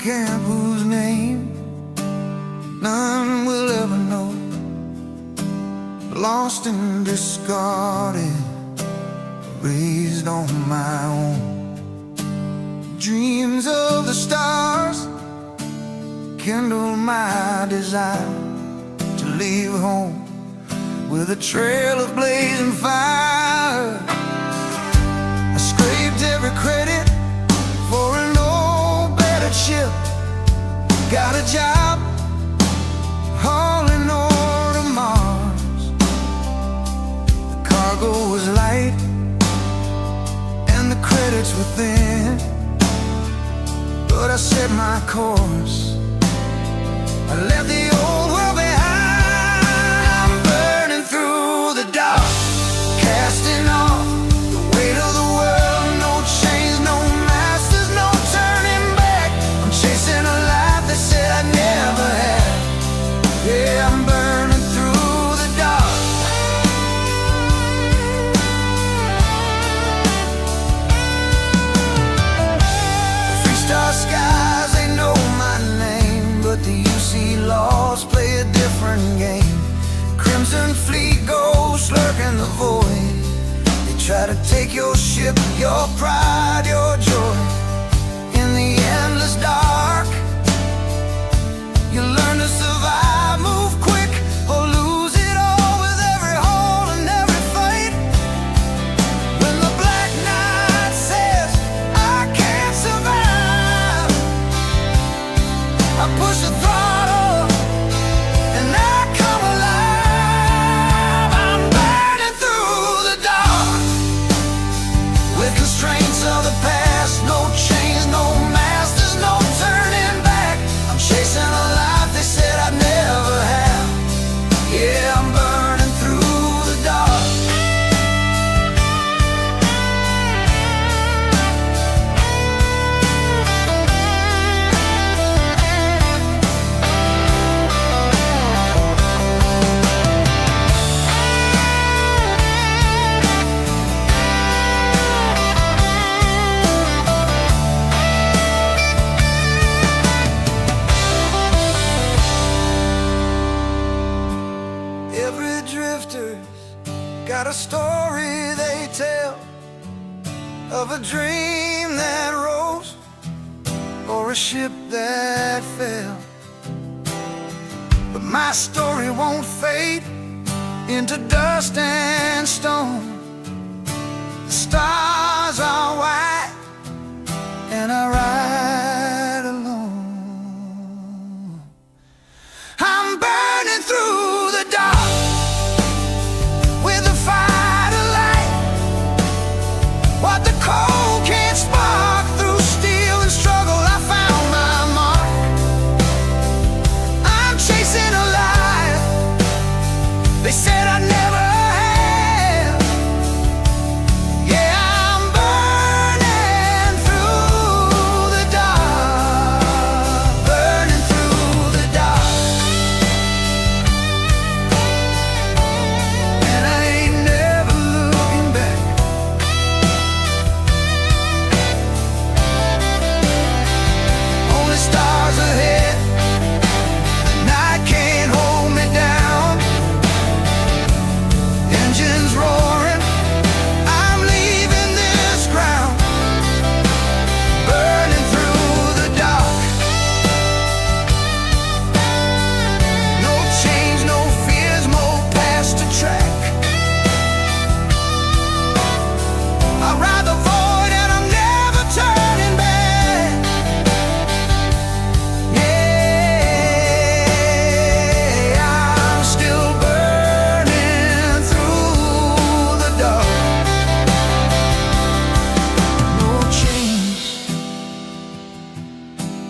camp whose name none will ever know, lost and discarded, raised on my own. Dreams of the stars kindle my desire to leave home with a trail of blazing fire. I scraped every credit for an old battered ship, got a job hauling ore to Mars. The cargo was light and the credits were thin, but I set my course. I left the old world behind. I'm burning through the dark, casting off the weight of the world. No chains, no masters, no turning back. I'm chasing a life that said I'd never have. Yeah, I'm burning through the dark. The freestar skies, they know my name, but the UC laws play a different game. Crimson fleet ghosts lurk in the void. They try to take your ship, your pride, your joy. In the endless dark, you learn to survive, move quick, or lose it all with every hole and every fight. When the black night says I can't survive, I push the throttle and I come alive. I'm burning through the dark with constraints of the past. No chains, no masters, no turning back. I'm chasing a life they said I'd never have. Yeah, I'm burning through the dark. Every drifter's got a story they tell, of a dream that rose or a ship that fell. But my story won't fade into dust and stone. The stars are white and I ride alone. I'm burning through the dark with a fire to light what the cold can't spark. Through steel and struggle I found my mark. I'm chasing a life they said I'd never have. Yeah, I'm burning through the dark, burning through the dark. And I ain't never looking back. Only stars ahead, the night can't hold me down. Engines roaring, I'm leaving this ground. Burning through the dark. No change, no fears, more past to track. I ride the void and I'm never turning back. Yeah, I'm still burning through the dark. No chains,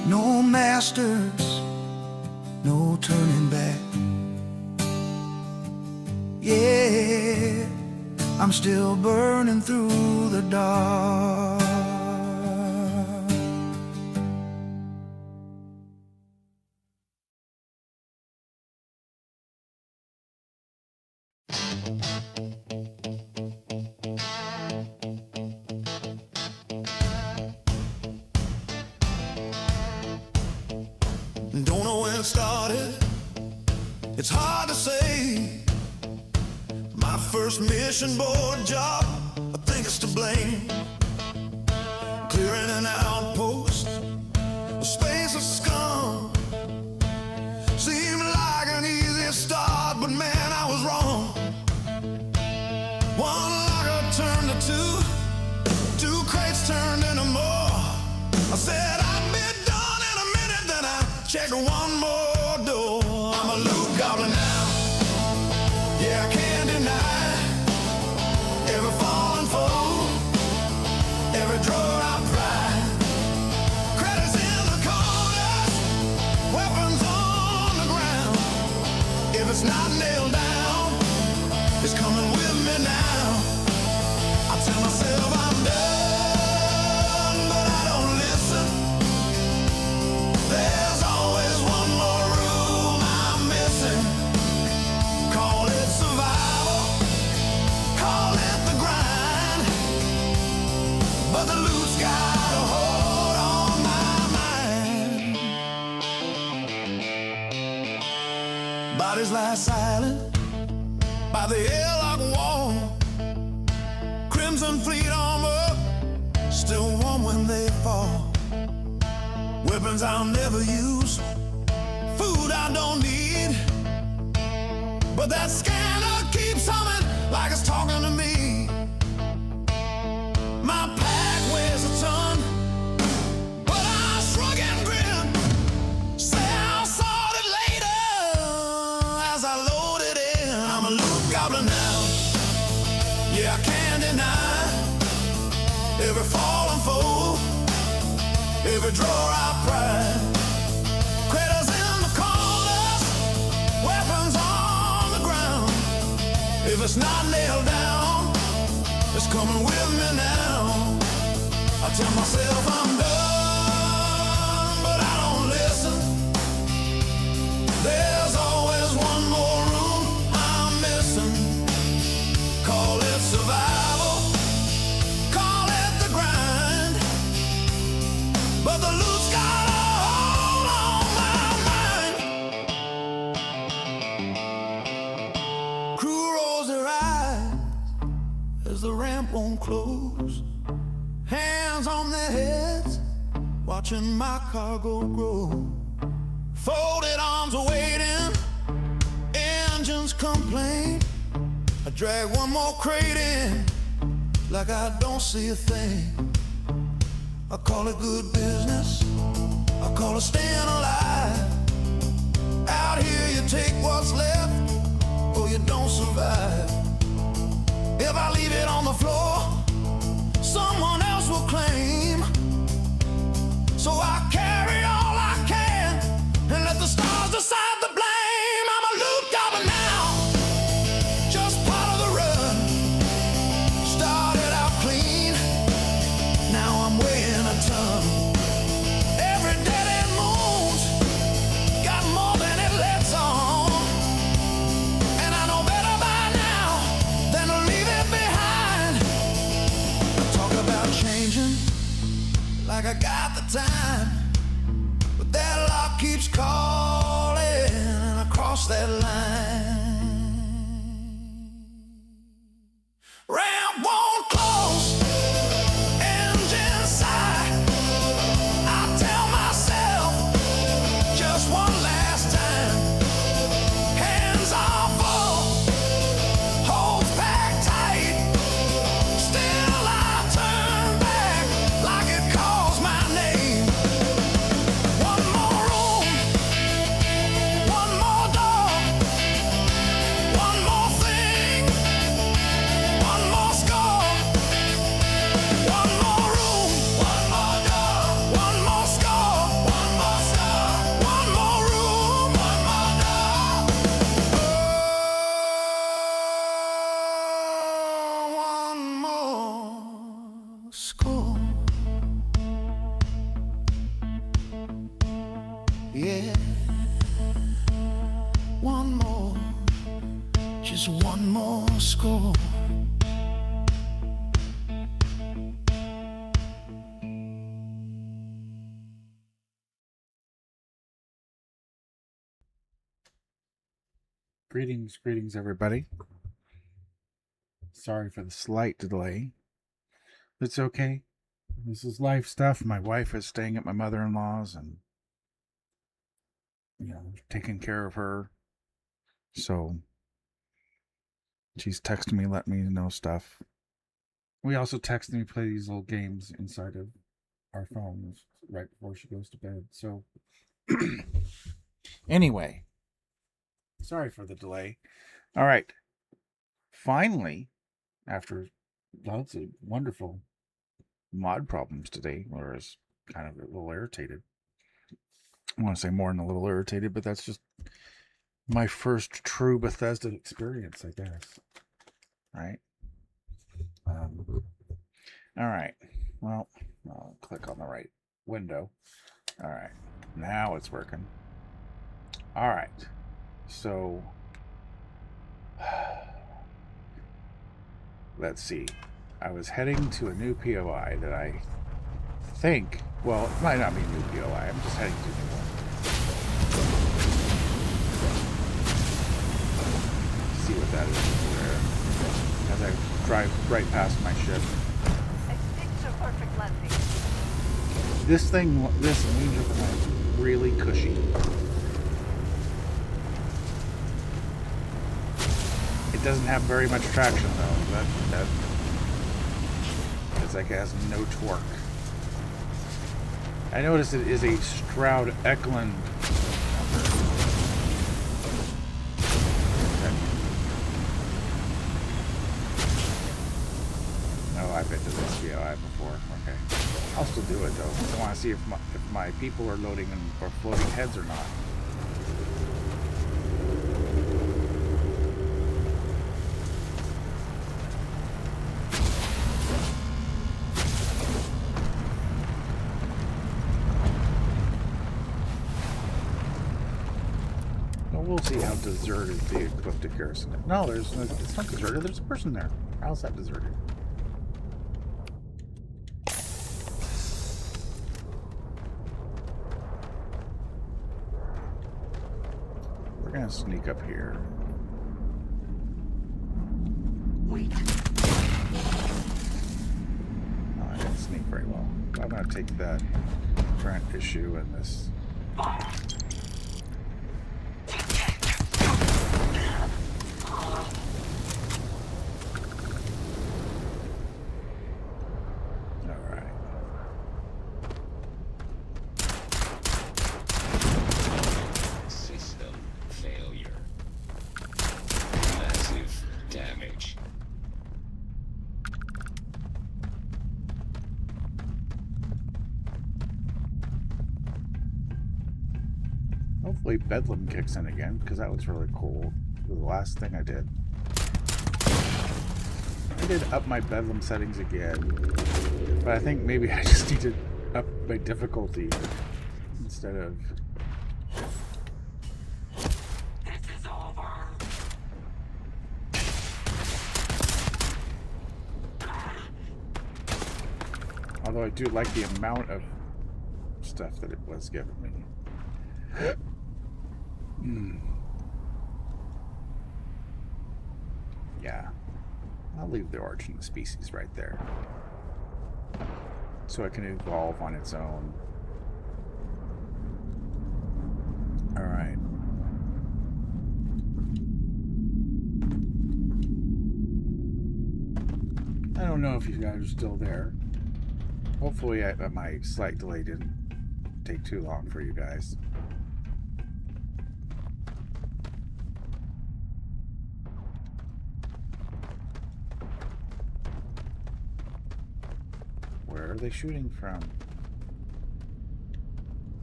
no masters, no turning back. Yeah, I'm still burning through the dark. It's hard to say. My first mission board job, I think it's to blame. Clearing an outpost, a space of scum. Seemed like an easy start, but man, I was wrong. One locker turned to two crates turned into more. I said I'd be done in a minute, then I checked one more door. I'm a loot goblin now, yeah, I can't deny. Every fallen foe, every drawer I pry. Credits in the corners, weapons on the ground. If it's not nailed down, it's coming with me now. I tell myself I'm done, but I don't listen. There's always one more room I'm missing. Call it survival, call it the grind, but the loot's got a hold on my mind. Bodies lie silent by the airlock wall. Crimson fleet armor, still warm when they fall. Weapons I'll never use, food I don't need, but that scanner keeps humming like it's talking to me. My pack weighs a ton, but I shrug and grin. Say I'll sort it later as I load it in. I'm a loot goblin now, yeah, I can't deny. Every fallen foe, every drawer I pry. Critters in the corners, weapons on the ground. If it's not nailed down, it's coming with me now. I tell myself I'm done, but I don't listen. There's always one more room I'm missing. Call it survival, call it the grind, but the loot's got a hold on my mind. Crew rolls their eyes as the ramp won't close. Hands on their heads, watching my cargo grow. Folded arms are waiting, engines complain. I drag one more crate in, like I don't see a thing. I call it good business, I call it staying alive. Out here you take what's left, or you don't survive. If I leave it on the floor, someone else will claim. So I carry all I can, and let the stars decide the blame. I'm a loot goblin now, just part of the run. Started out clean, now I'm weighing a ton. Every dead end moon's got more than it lets on, and I know better by now than to leave it behind. Talk about changing like I got the time, but that lock keeps calling, and I cross that line. Ramp won't close, engine sigh. I tell myself just one last time. Hands are full, holds packed tight. Still I turn back like it calls my name. One more room, one more door, one more thing, one more score. One more room, one more door, one more score, one more score. One more room, one more door. Oh, one more score. Yeah, one more, just one more score. Greetings, everybody. Sorry for the slight delay. It's okay. This is life stuff. My wife is staying at my mother-in-law's and, taking care of her. So she's texting me, letting me know stuff. We also text and we play these little games inside of our phones right before she goes to bed. So anyway, sorry for the delay. All right. Finally, after lots of wonderful mod problems today, where I was kind of a little irritated. I want to say more than a little irritated, but that's just my first true Bethesda experience, I guess. Right? All right. Well, I'll click on the right window. All right. Now it's working. All right. So, let's see. I was heading to a new POI that I think, well, it might not be a new POI. I'm just heading to a new one. See what that is over there. As I drive right past my ship. Perfect landing. This angel plane is really cushy. It doesn't have very much traction though. It's like it has no torque. I noticed it is a Stroud Eklund number. Oh, I've been to this VOI before. Okay. I'll still do it though. I want to see if my people are loading or floating heads or not. We'll see how deserted the Ecliptic Garrison is. No, it's not deserted. There's a person there. How's that deserted? We're gonna sneak up here. Wait. Oh, I didn't sneak very well. I'm gonna take that current issue and this. Hopefully Bedlam kicks in again, because that was really cool. It was the last thing I did. I did up my Bedlam settings again, but I think maybe I just need to up my difficulty instead of... This is over. Although I do like the amount of stuff that it was giving me. Yeah, I'll leave the origin of the species right there, so it can evolve on its own. All right. I don't know if you guys are still there. Hopefully, my slight delay didn't take too long for you guys. Where are they shooting from?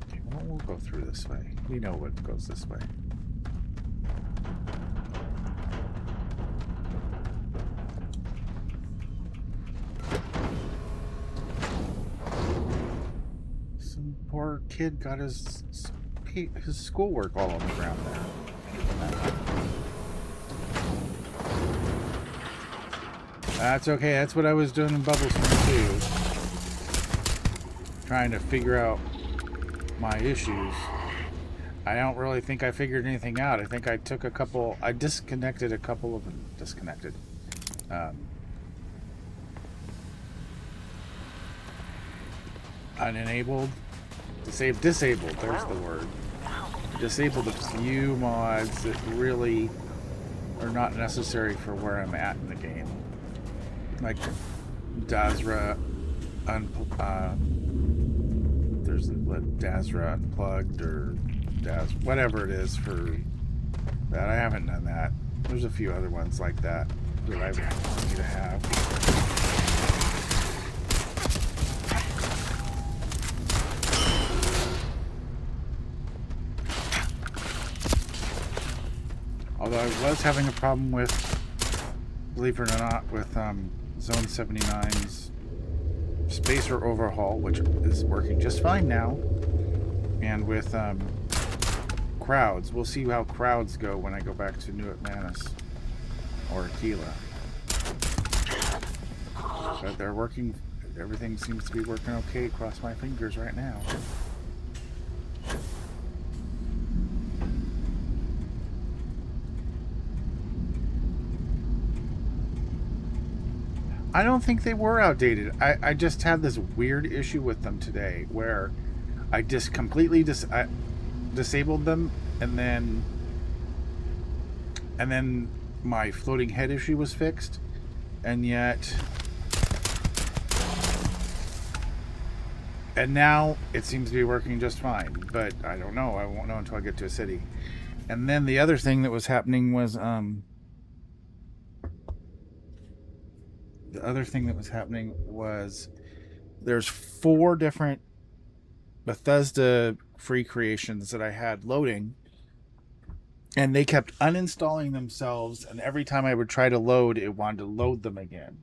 Okay, well, we'll go through this way. We know what goes this way. Some poor kid got his schoolwork all on the ground there. That's okay. That's what I was doing in Bubble Spring too. Trying to figure out my issues. I don't really think I figured anything out. I think I took a couple... I disconnected a couple of them. Disconnected. Unenabled. Disabled. There's the word. Disabled a few mods that really are not necessary for where I'm at in the game. Like Dazra there's Dazra Unplugged or whatever it is for that. I haven't done that. There's a few other ones like that that I would want you to have. Although I was having a problem with, believe it or not, with Zone 79's spacer overhaul, which is working just fine now, and with crowds. We'll see how crowds go when I go back to New Atlantis or Aquila. But they're working. Everything seems to be working okay. Cross my fingers right now. I don't think they were outdated. I just had this weird issue with them today where I just completely disabled them, and then my floating head issue was fixed, and now it seems to be working just fine. But I don't know. I won't know until I get to a city. And then the other thing that was happening was there's 4 different Bethesda free creations that I had loading, and they kept uninstalling themselves, and every time I would try to load, it wanted to load them again.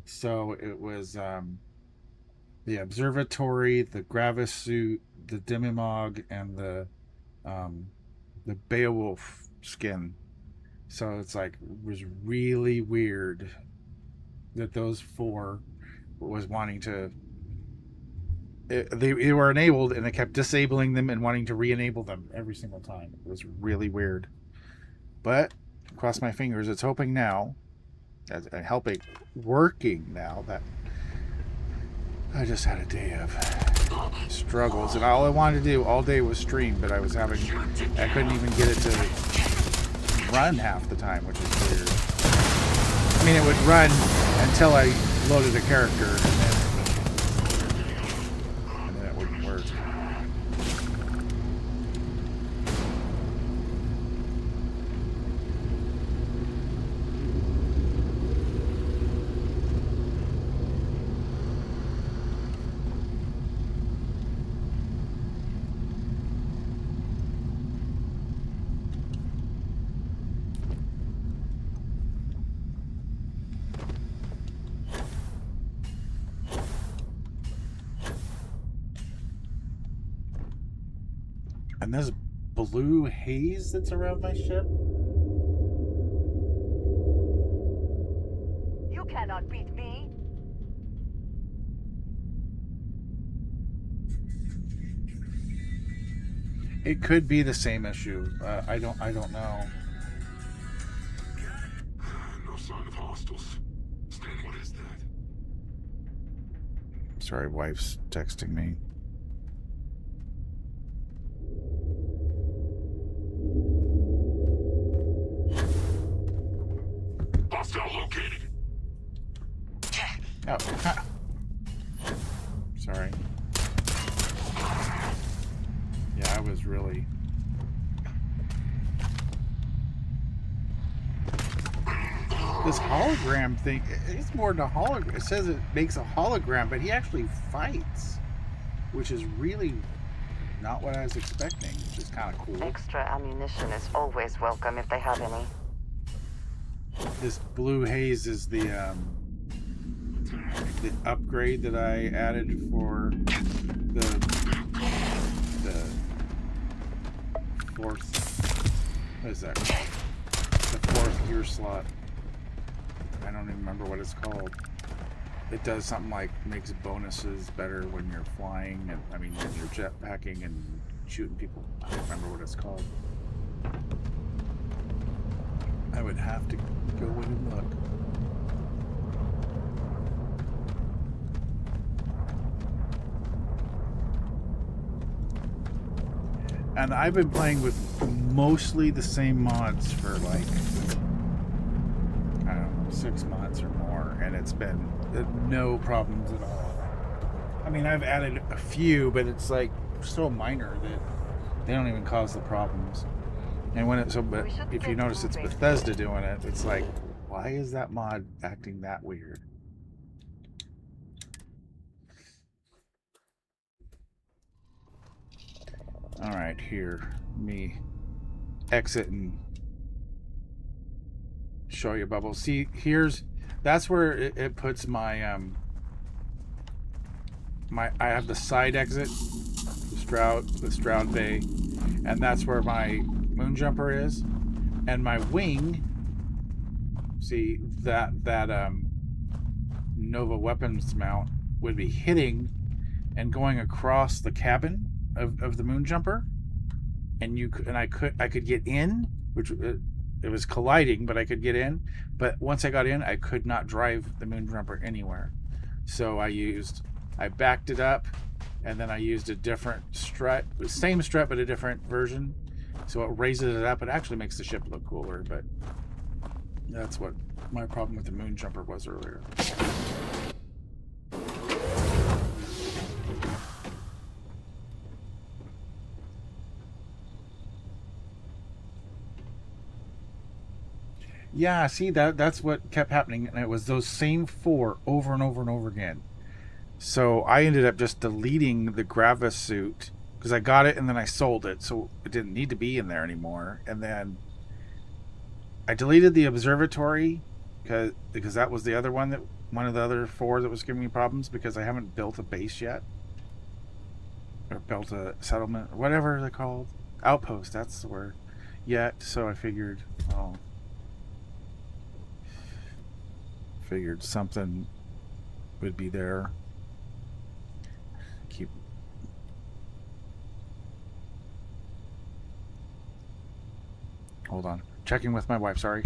So it was the Observatory, the Gravis suit, the Demimog, and the Beowulf skin. So it's like, it was really weird that those 4 was wanting to... They were enabled, and it kept disabling them and wanting to re-enable them every single time. It was really weird. But, cross my fingers, it's hoping now, working now, that I just had a day of struggles, and all I wanted to do all day was stream, but I couldn't even get it to run half the time, which is weird. I mean, it would run until I loaded a character, and then it wouldn't work. And this blue haze that's around my ship. You cannot beat me. It could be the same issue. I don't know. No sign of hostiles. What is that? Sorry, wife's texting me. Hostile located. Oh, sorry. Yeah, I was really... This hologram thing, it's more than a hologram. It says it makes a hologram, but he actually fights, which is really not what I was expecting, which is kind of cool. Extra ammunition is always welcome if they have any. This blue haze is the upgrade that I added for the 4th, what is that? The 4th gear slot. I don't even remember what it's called. It does something like makes bonuses better when you're flying, and I mean when you're jetpacking and shooting people. I don't remember what it's called. I would have to go in and look. And I've been playing with mostly the same mods for like, I don't know, 6 months or more, and it's been no problems at all. I mean, I've added a few, but it's like so minor that they don't even cause the problems. And when it's so, but if you notice it's Bethesda doing it, it's like, why is that mod acting that weird? All right, here, me exit and show you bubbles. See, that's where it puts my I have the side exit, the Stroud Bay, and that's where my moon jumper is, and my wing. See that Nova weapons mount would be hitting and going across the cabin of the moon jumper, and I could get in, which it was colliding, but I could get in. But once I got in, I could not drive the moon jumper anywhere. So I backed it up, and then I used a different strut, the same strut but a different version. So it raises it up. It actually makes the ship look cooler, but that's what my problem with the moon jumper was earlier. Yeah, see, that's what kept happening, and it was those same 4 over and over and over again. So I ended up just deleting the Gravis suit because I got it and then I sold it, so it didn't need to be in there anymore. And then I deleted the observatory because that was the other one of the other 4 that was giving me problems because I haven't built a base yet, or built a settlement, or whatever they're called, outpost. That's the word. Yet, so I figured, something would be there. Hold on. Checking with my wife, sorry.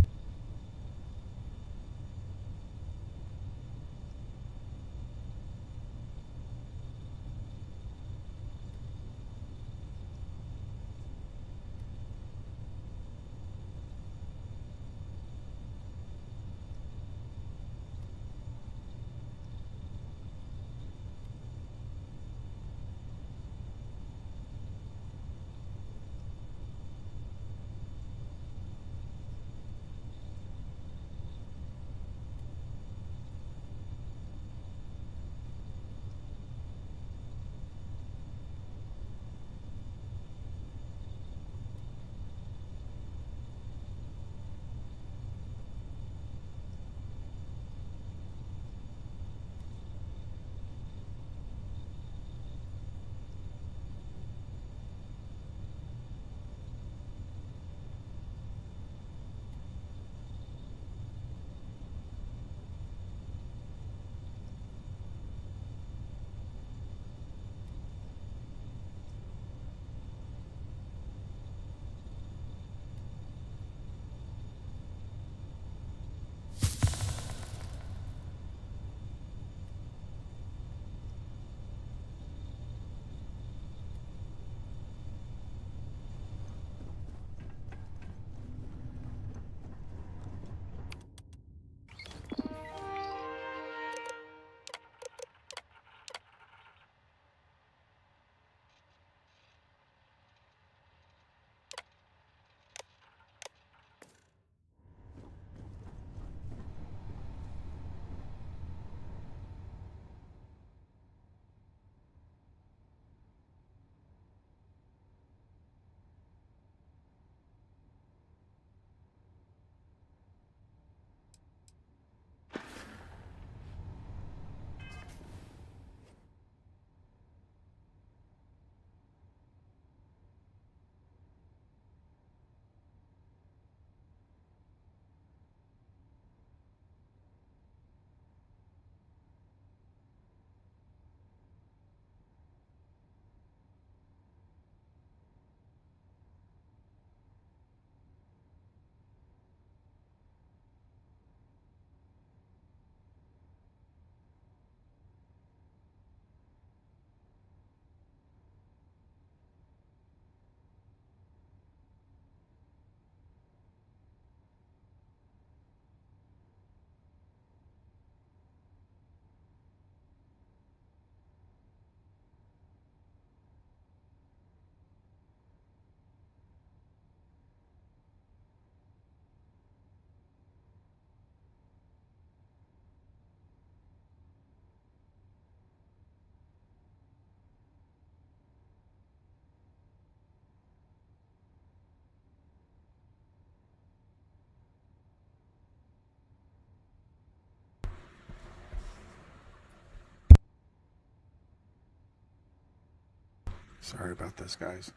Sorry about this, guys.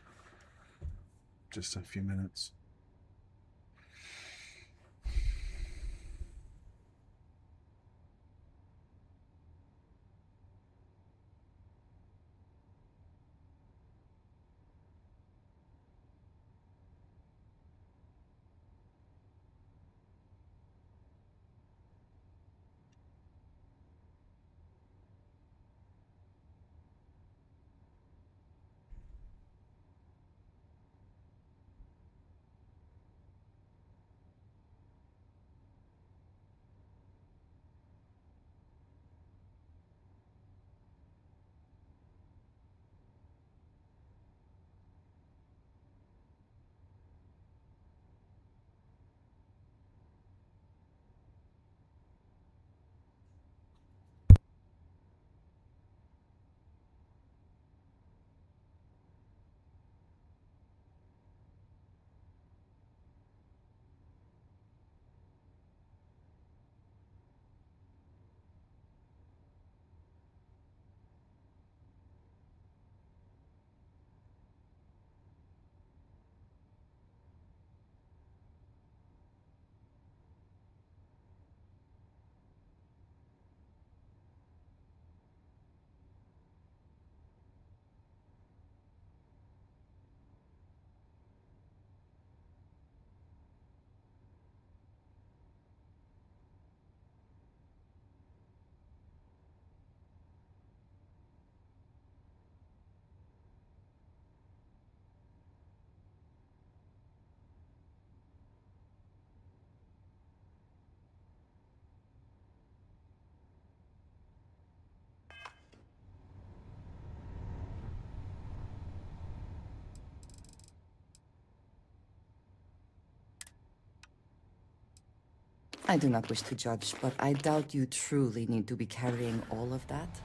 Just a few minutes. I do not wish to judge, but I doubt you truly need to be carrying all of that.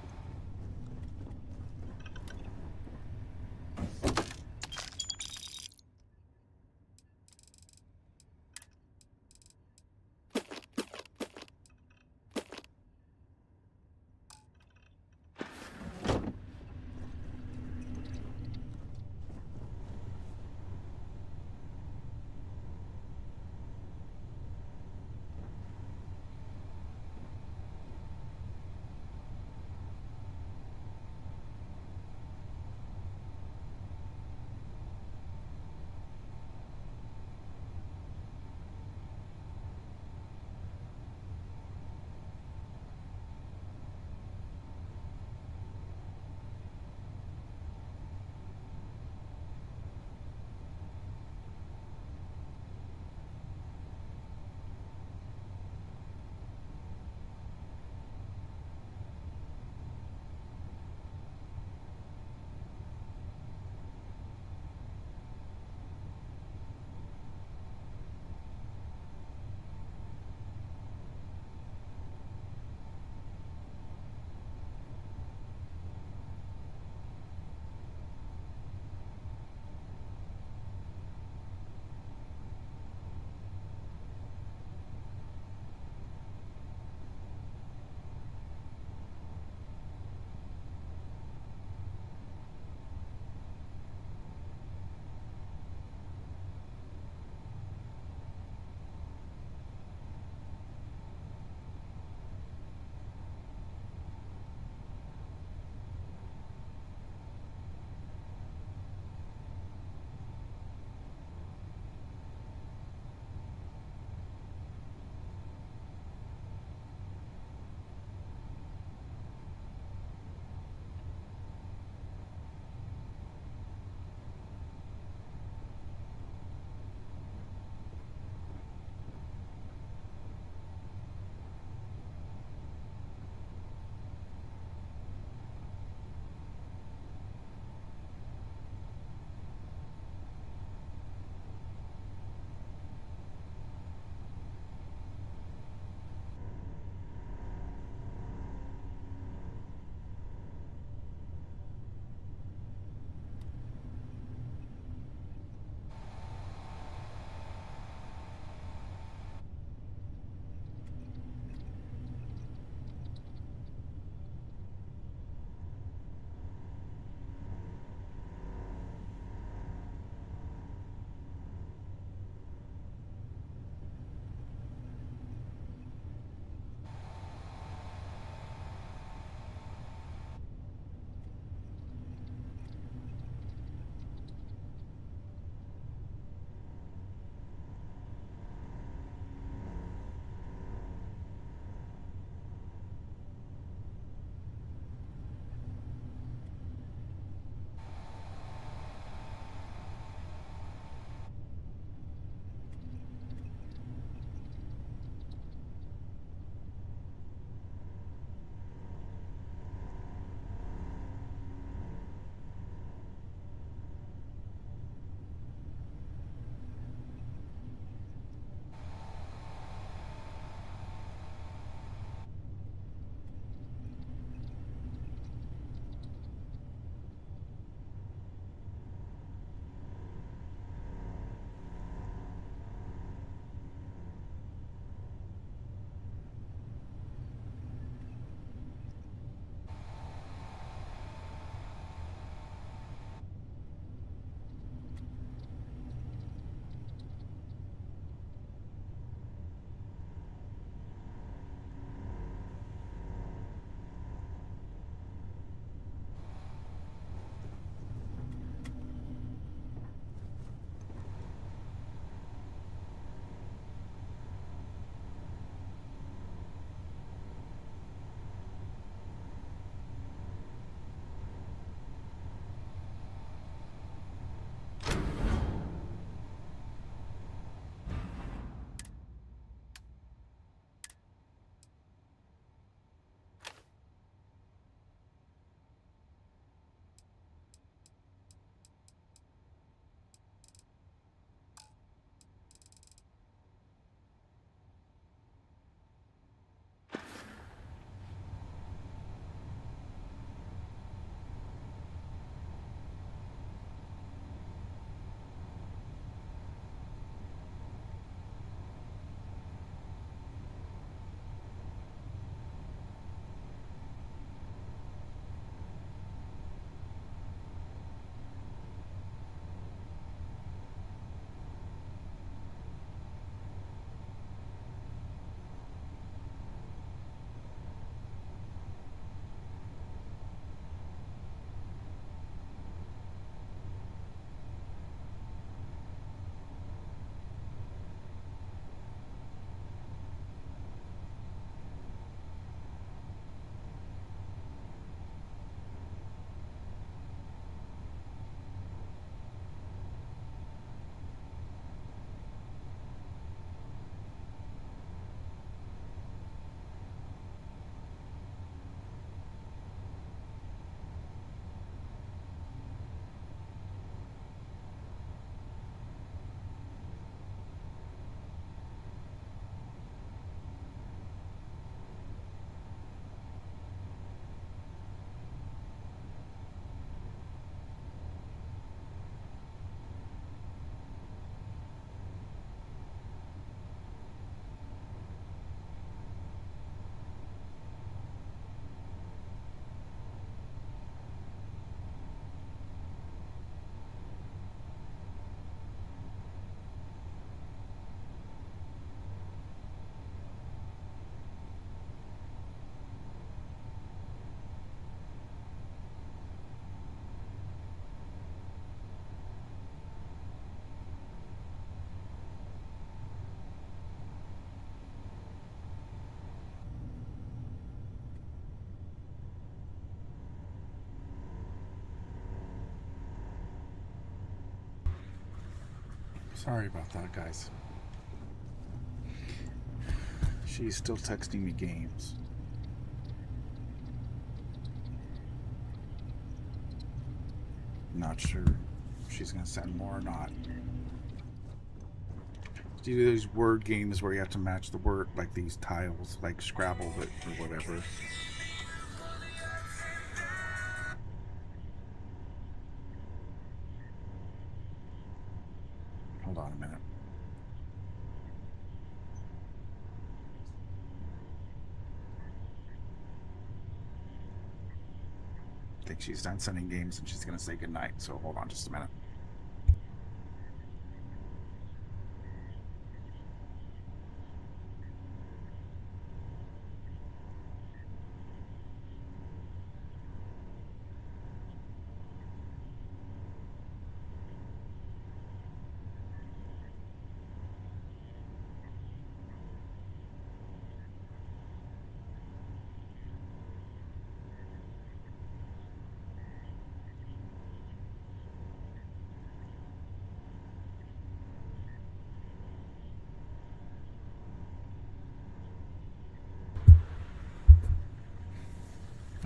Sorry about that, guys. She's still texting me games. Not sure if she's gonna send more or not. Do you do these word games where you have to match the word, like these tiles, like Scrabble, but or whatever? Hold on a minute. I think she's done sending games and she's gonna say goodnight, so hold on just a minute.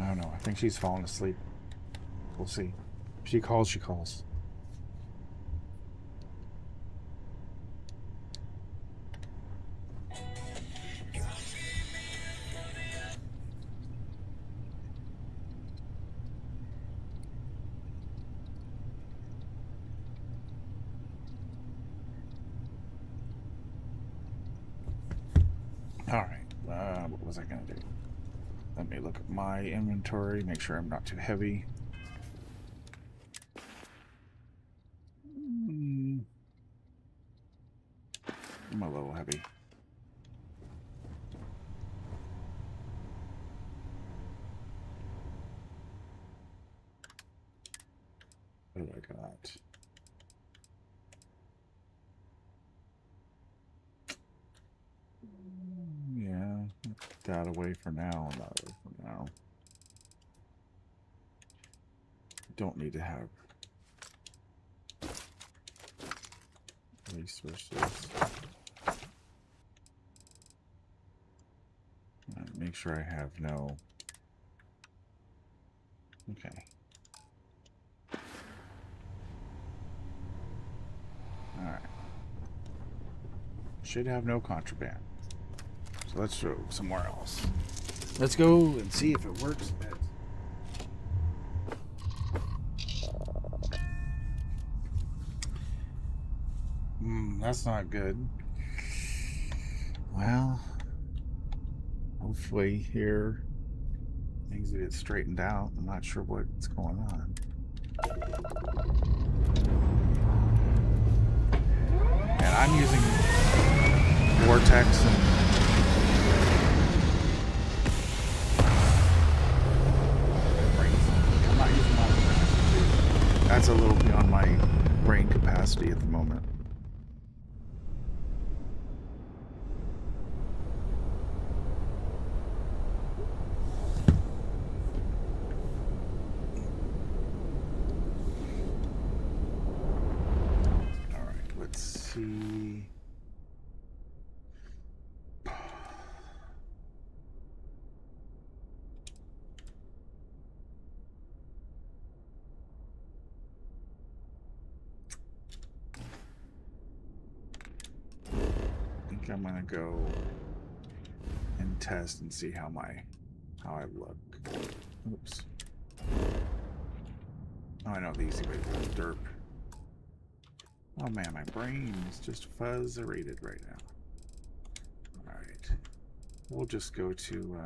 I don't know. I think she's fallen asleep. We'll see. If she calls, she calls. All right. What was I going to do? Let me look at my inventory, make sure I'm not too heavy. I'm a little heavy. What do I got? Yeah, put that away for now. That away for now. Don't need to have resources. Make sure I have no. Okay. All right. Should have no contraband. So let's throw somewhere else. Let's go and see if it works. That's not good. Well, hopefully here things get straightened out. I'm not sure what's going on. And I'm using Vortex and I'm not using my capacity. That's a little beyond my brain capacity at the moment. I'm gonna go and test and see how I look. Oops. Oh, I know the easy way to do derp. Oh man, my brain is just fuzzerated right now. Alright. We'll just go to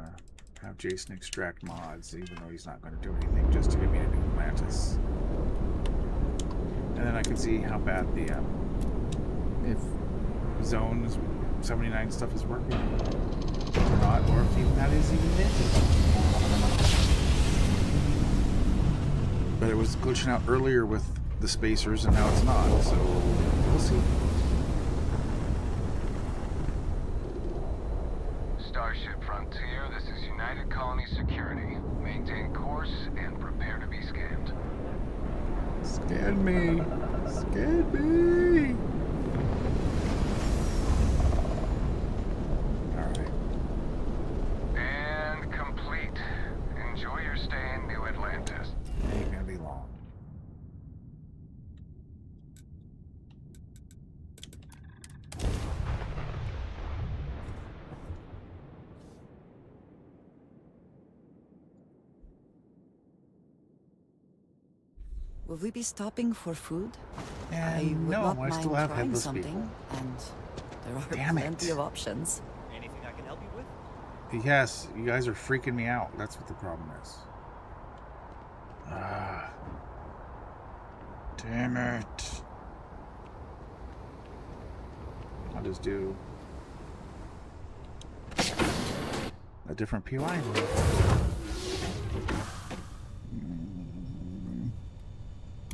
have Jason extract mods, even though he's not going to do anything, just to give me a new Atlantis. And then I can see how bad the if zones 79 stuff is working or not, or if even that is even it. But it was glitching out earlier with the spacers and now it's not, so we'll see. Starship Frontier, this is United Colony Security. Maintain course and prepare to be scanned. Scan me! Scan me! Will we be stopping for food? I And would no, not I mind still have trying headless something, people. and there are Damn plenty it. of options. Anything I can help you with? Yes, you guys are freaking me out. That's what the problem is. Ah. Damn it. I'll just do a different POI.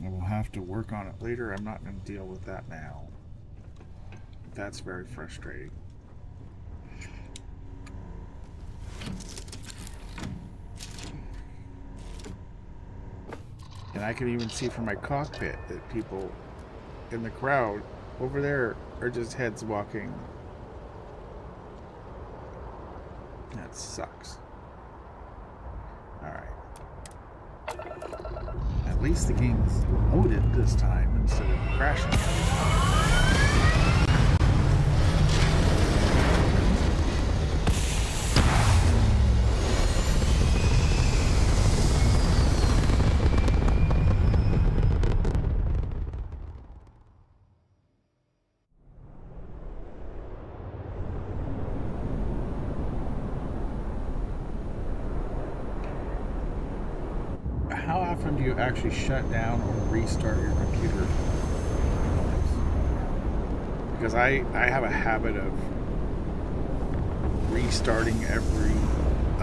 I will have to work on it later. I'm not going to deal with that now. That's very frustrating. And I can even see from my cockpit that people in the crowd over there are just heads walking. That sucks. Alright. At least the game's loaded this time instead of crashing. How often do you actually shut down or restart your computer? Because I have a habit of restarting every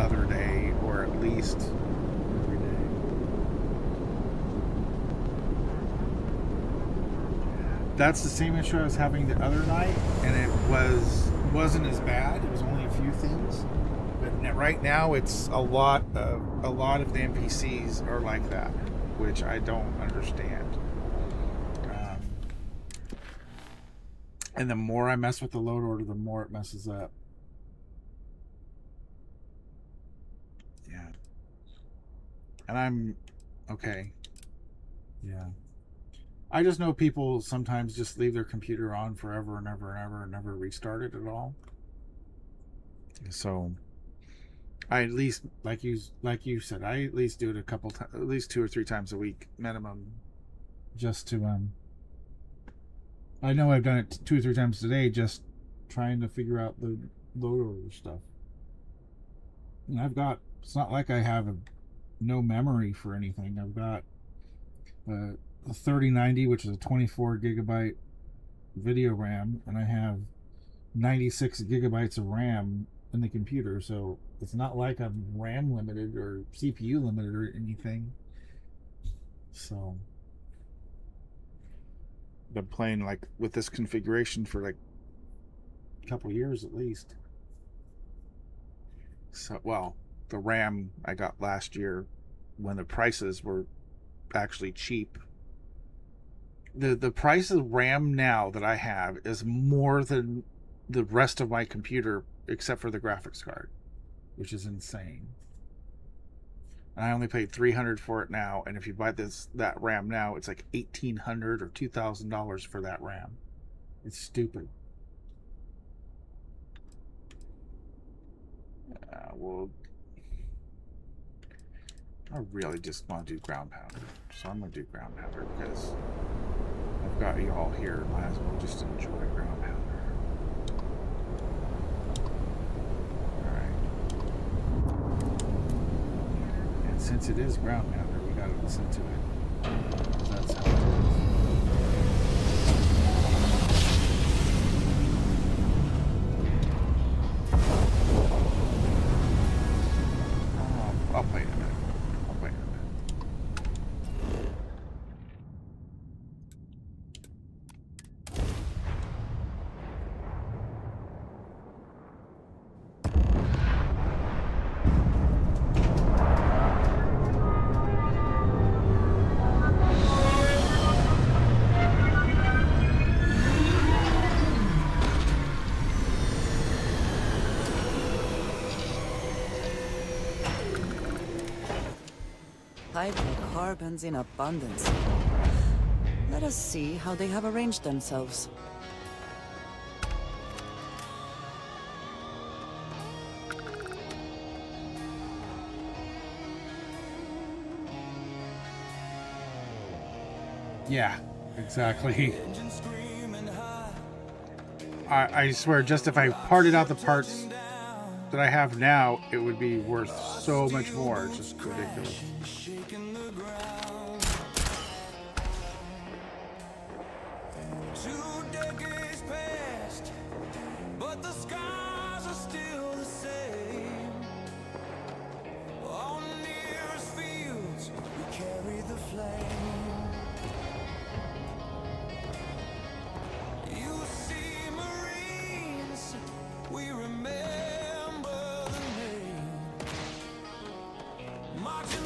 other day, or at least every day. That's the same issue I was having the other night, and it wasn't as bad. It was only a few things. But right now, it's a lot of the NPCs are like that, which I don't understand. And the more I mess with the load order, the more it messes up. Yeah. And I'm okay. Yeah. I just know people sometimes just leave their computer on forever and ever and ever and never restart it at all. So I at least, like you said, I at least do it a couple times, at least 2 or 3 times a week minimum, just to I know I've done it 2 or 3 times today, just trying to figure out the load order stuff. And it's not like I have no memory for anything. I've got a 3090, which is a 24 gigabyte video RAM, and I have 96 gigabytes of RAM in the computer, so it's not like I'm RAM limited or CPU limited or anything. So I've been playing like with this configuration for like a couple years at least. So, well, the RAM I got last year when the prices were actually cheap. The price of RAM now that I have is more than the rest of my computer except for the graphics card, which is insane. And I only paid $300 for it now, and if you buy that RAM now, it's like $1,800 or $2,000 for that RAM. It's stupid. Well, I really just want to do ground pounder, so I'm gonna do ground pounder because I've got you all here. Might as well just enjoy ground pounder. Since it is ground pounder, we gotta listen to it. That's how it is. I'll play in a minute. Hydrocarbons in abundance. Let us see how they have arranged themselves. Yeah, exactly. I swear, just if I parted out the parts that I have now, it would be worth so much more. It's just ridiculous. Shaking the ground. 2 decades passed, but the scars are still the same. On nearest fields, we carry the flame. You see, Marines, we remember the name. Marching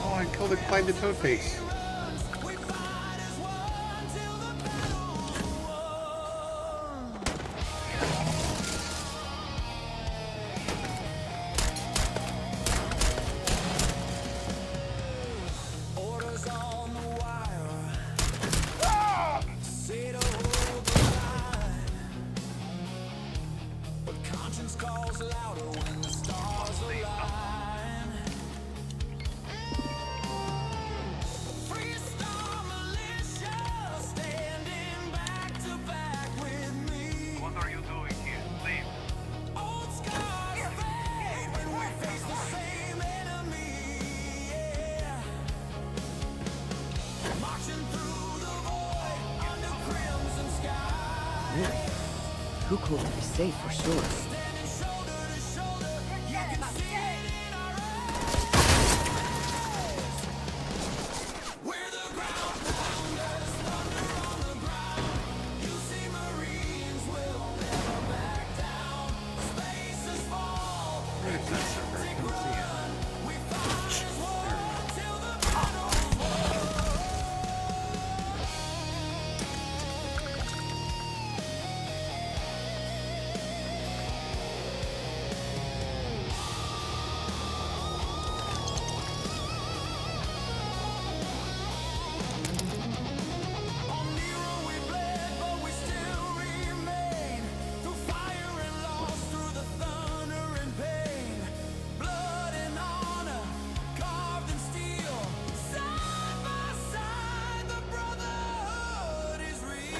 Oh, I killed it, climbed the toad face. orders on the wire. Say to hold the line, but conscience calls louder when the stars align. Freestyle militia standing back to back with me. What are you doing here? Leave. Old scars fade when we face the same enemy. Yeah. Marching through the void under crimson sky. Too cool to be safe for sure. Standing shoulder to shoulder, you can see it in our eyes. We're the ground pounders, thunder on the ground. You see, Marines will never back down. Spaces fall, take run. We fight as one till the battle's won. On Nero we bled, but we still remain. Through fire and loss, through the thunder and pain. Blood and honor, carved in steel. Side by side, the brotherhood is real.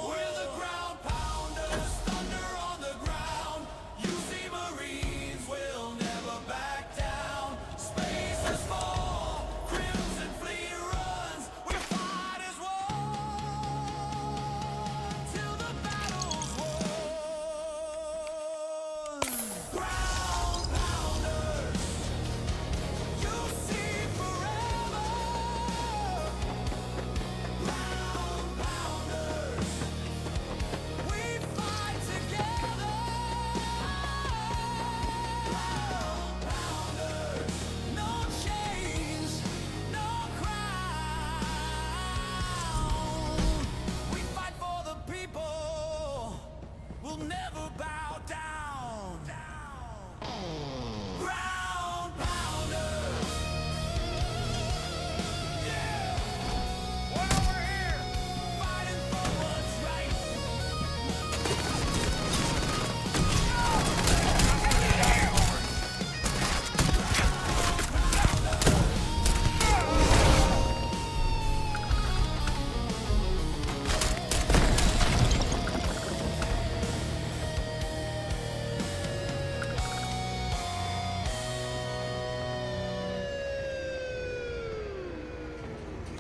We're the ground pounders, thunder on the ground. You see, Marines will never back down. Spaces fall, crimson fleet runs. We fight as one till the battle's won. Ground pounders, you see forever. Ground pounders, we fight together. Ground pounders, no chains, no crown. We fight for the people. We'll never bow down. Ground pounders. Yeah. Well, we're here, fighting for what's right.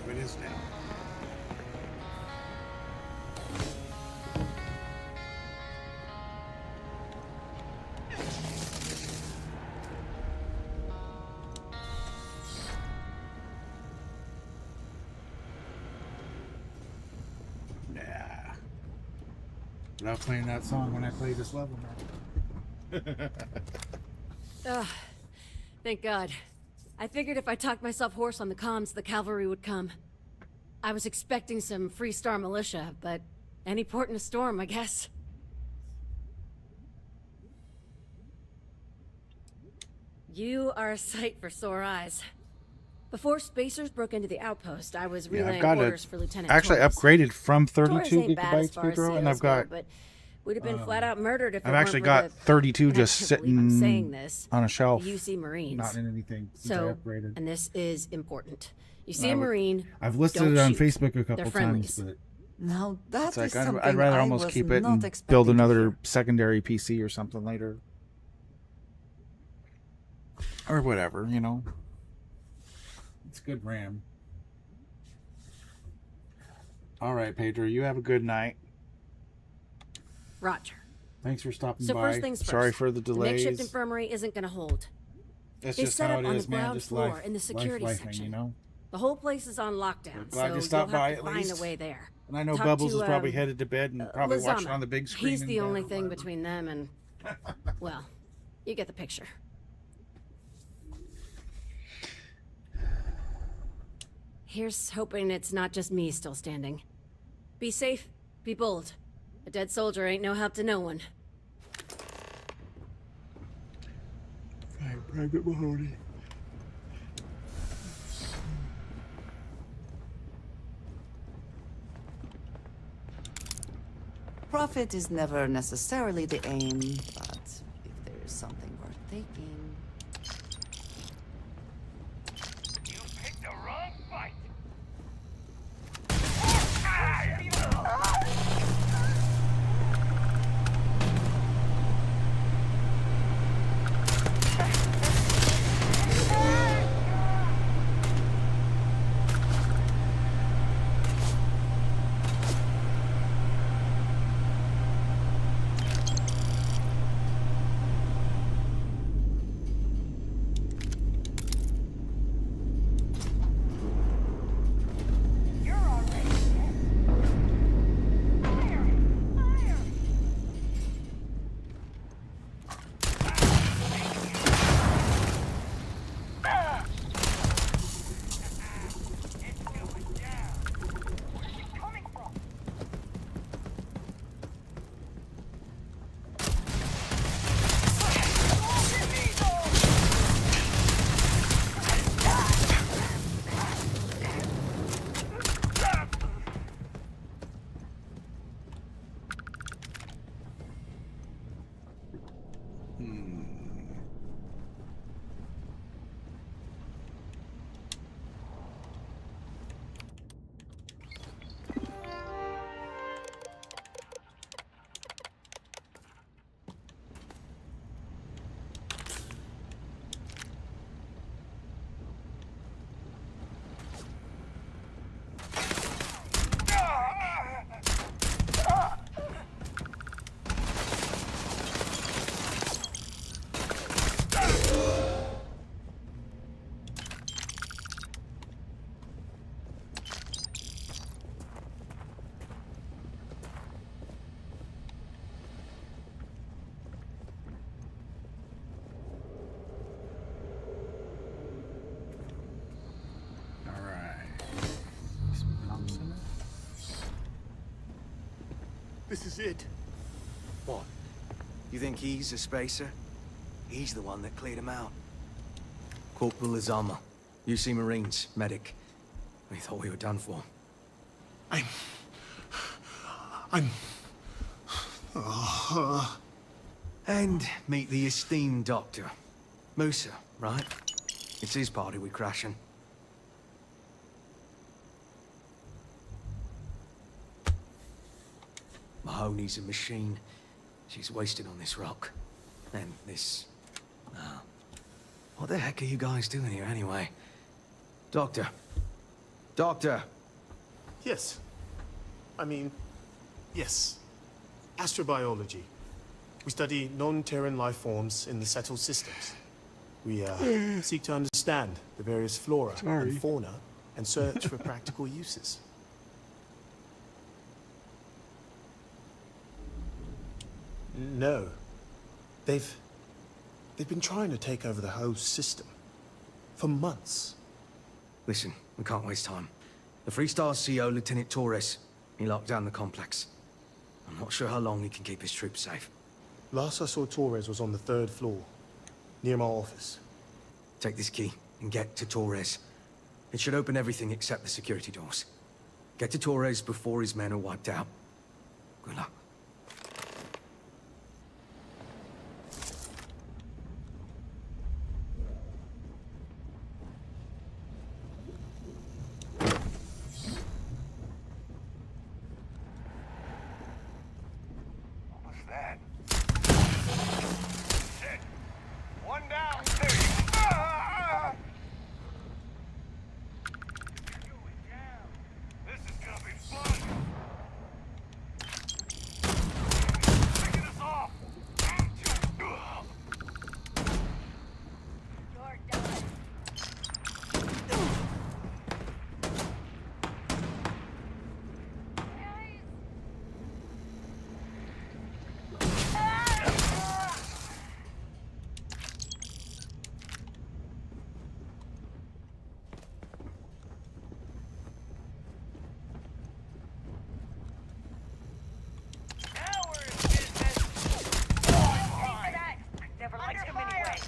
It is now. Nah. Without playing that song when I play this level now. Ugh. Thank God. I figured if I talked myself hoarse on the comms, the cavalry would come. I was expecting some Free Star militia, but any port in a storm, I guess. You are a sight for sore eyes. Before spacers broke into the outpost, I was Yeah, I've relaying got orders it. for Lieutenant Actually, Torres. upgraded from Torres 32 ain't bad as gigabytes, far as Pedro, and I've COs go, got. but we'd have been flat out murdered if it I've weren't actually for got the, 32 and just I can't believe I'm saying sitting this, on a the shelf, UC Marines. not in anything since I So, upgraded. and this is important. You see I a would- Marine, I've listed don't it on shoot. Facebook a They're couple times, friendlies. but Now that it's like is something I'd rather I almost was keep it not and expecting build to another hear. secondary PC or something later. Or whatever, you know. It's good RAM. All right, Pedro, you have a good night. Roger. Thanks for stopping So by. first things first. Sorry for the The delays. makeshift infirmary isn't going to hold. That's They just set how up it on is, the man. ground Just floor life, in the security life, section. you know. The whole place is on lockdown, Glad so you stopped you'll by have to at find a least. way there. And I know Talk Bubbles to, is probably headed to bed and probably watching Lizama. on the big screen. He's in the bed only or thing whatever. between them and, well, you get the picture. Here's hoping it's not just me still standing. Be safe, be bold. A dead soldier ain't no help to no one. Hey, Private Mahoney. Profit is never necessarily the aim, but if there is something worth taking. You picked the wrong fight. You're already dead. Fire! Fire! It's going down. Where's he coming from? All right. This is it. What? You think he's a spacer? He's the one that cleared him out. Corporal Lizama, UC Marines, medic. We thought we were done for. I'm... And meet the esteemed doctor. Musa, right? It's his party we're crashing. Mahoney's a machine. She's wasted on this rock. And this... what the heck are you guys doing here anyway? Doctor. Doctor! Yes. I mean, yes. Astrobiology. We study non-Terran life forms in the settled systems. We seek to understand the various flora and fauna and search for practical uses. No. They've been trying to take over the whole system. For months. Listen, we can't waste time. The Freestar CO, Lieutenant Torres, he locked down the complex. I'm not sure how long he can keep his troops safe. Last I saw Torres was on the 3rd floor, near my office. Take this key and get to Torres. It should open everything except the security doors. Get to Torres before his men are wiped out. Good luck. What was that? Shit! One down! There you go! Ah! You're going down. This is gonna be fun! Picking us off! You're done. Now we're in business! Never liked him anyway.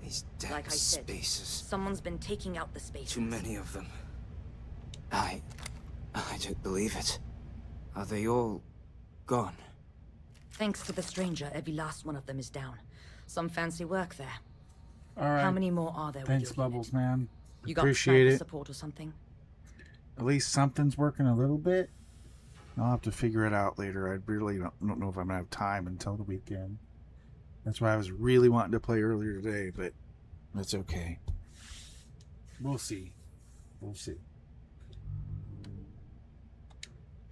These damn Like I said, spaces. someone's been taking out the spaces. Too many of them. I don't believe it. Are they all gone? Thanks to the stranger, every last one of them is down. Some fancy work there. All right. How many more are there? with Thanks, your Bubbles, unit? man. You got Appreciate sniper it. support or something? At least something's working a little bit. I'll have to figure it out later. I really don't know if I'm gonna have time until the weekend. That's why I was really wanting to play earlier today, but that's okay. We'll see. We'll see.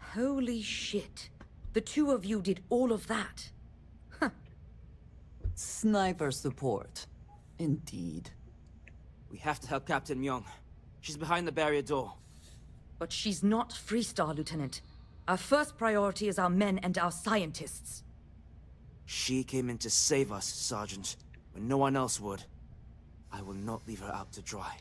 Holy shit. The two of you did all of that. Sniper support. Indeed. We have to help Captain Myung. She's behind the barrier door. But she's not Freestar, Lieutenant. Our first priority is our men and our scientists. She came in to save us, Sergeant, when no one else would. I will not leave her out to dry.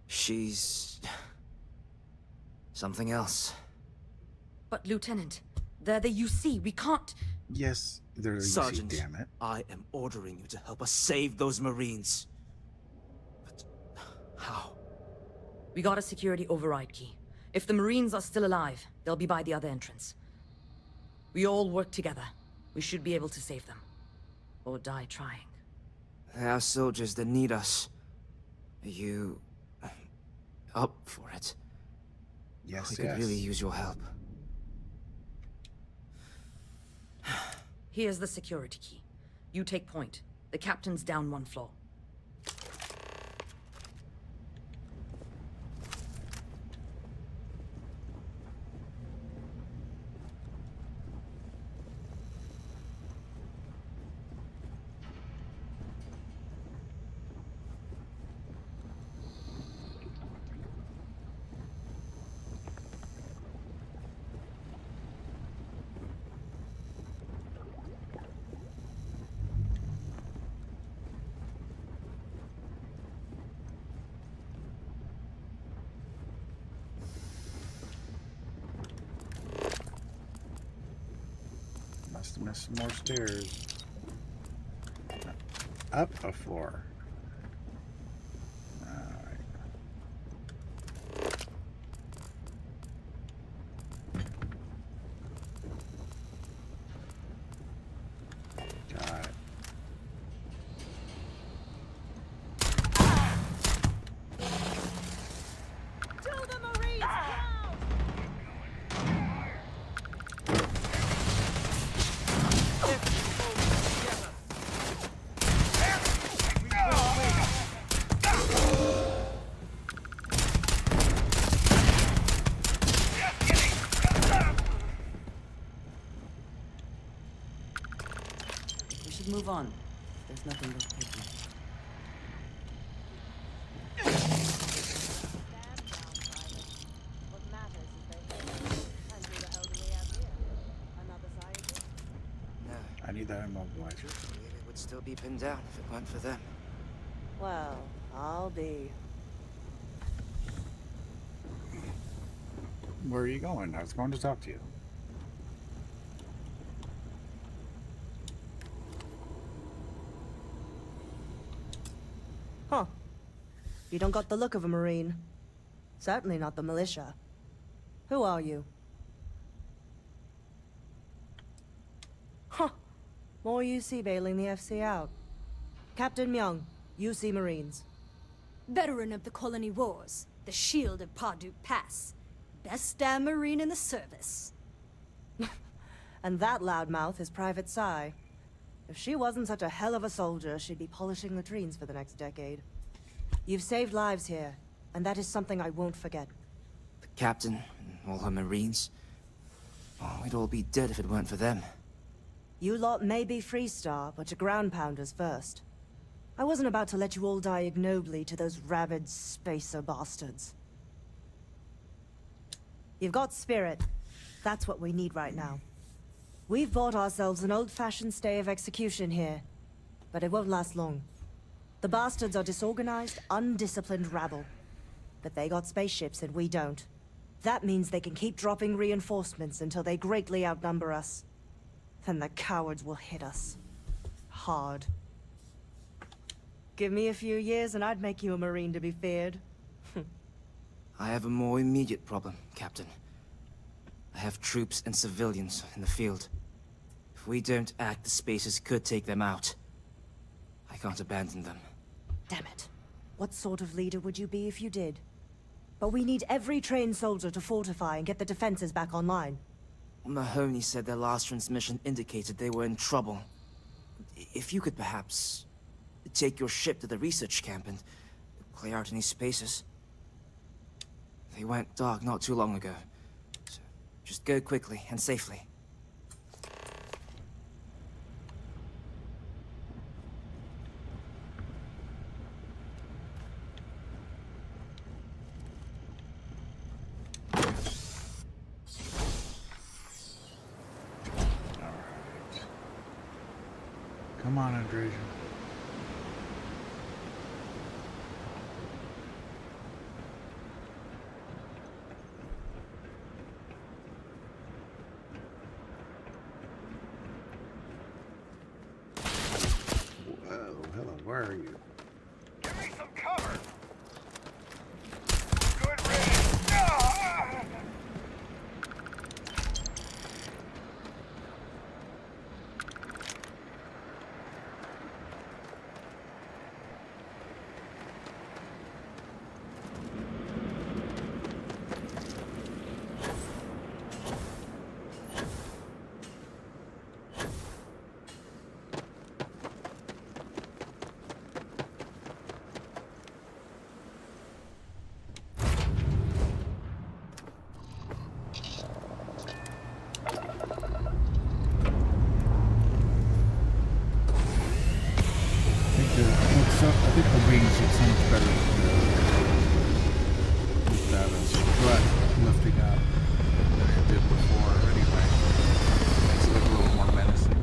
She's... something else. But, Lieutenant, they're the UC. We can't... Yes, there you see, Sergeant, damn it. I am ordering you to help us save those Marines. But how? We got a security override key. If the Marines are still alive, they'll be by the other entrance. We all work together. We should be able to save them. Or die trying. There are soldiers that need us. Are you... up for it? Yes, We could really use your help. Here's the security key. You take point. The captain's down one floor. Must have missed some more stairs. Up a floor. Alright. Got it. To the Marines, down! move on. There's nothing worth taking. I need that immobilizer. I believe it would still be pinned down if it weren't for them. Well, I'll be. Where are you going? I was going to talk to you. Huh. You don't got the look of a Marine. Certainly not the militia. Who are you? Huh. More UC bailing the FC out. Captain Myung, UC Marines. Veteran of the Colony Wars, the Shield of Parduk Pass. Best damn Marine in the service. And that loudmouth is Private Psy. If she wasn't such a hell of a soldier, she'd be polishing latrines for the next decade. You've saved lives here, and that is something I won't forget. The captain and all her Marines. Oh, we'd all be dead if it weren't for them. You lot may be Freestar, but you're ground pounders first. I wasn't about to let you all die ignobly to those rabid spacer bastards. You've got spirit. That's what we need right now. We've bought ourselves an old-fashioned stay of execution here, but it won't last long. The bastards are disorganized, undisciplined rabble. But they got spaceships and we don't. That means they can keep dropping reinforcements until they greatly outnumber us. Then the cowards will hit us. Hard. Give me a few years and I'd make you a Marine to be feared. I have a more immediate problem, Captain. I have troops and civilians in the field. If we don't act, the Spacers could take them out. I can't abandon them. Damn it. What sort of leader would you be if you did? But we need every trained soldier to fortify and get the defenses back online. Mahoney said their last transmission indicated they were in trouble. If you could perhaps take your ship to the research camp and clear out any spaces. They went dark not too long ago. So just go quickly and safely. Come on, Andreja. Whoa, hello, where are you? Give me some cover! Good riddance! Ah! I think the wings look so much better with that butt lifting up than it did before anyway. Makes it look a little more menacing.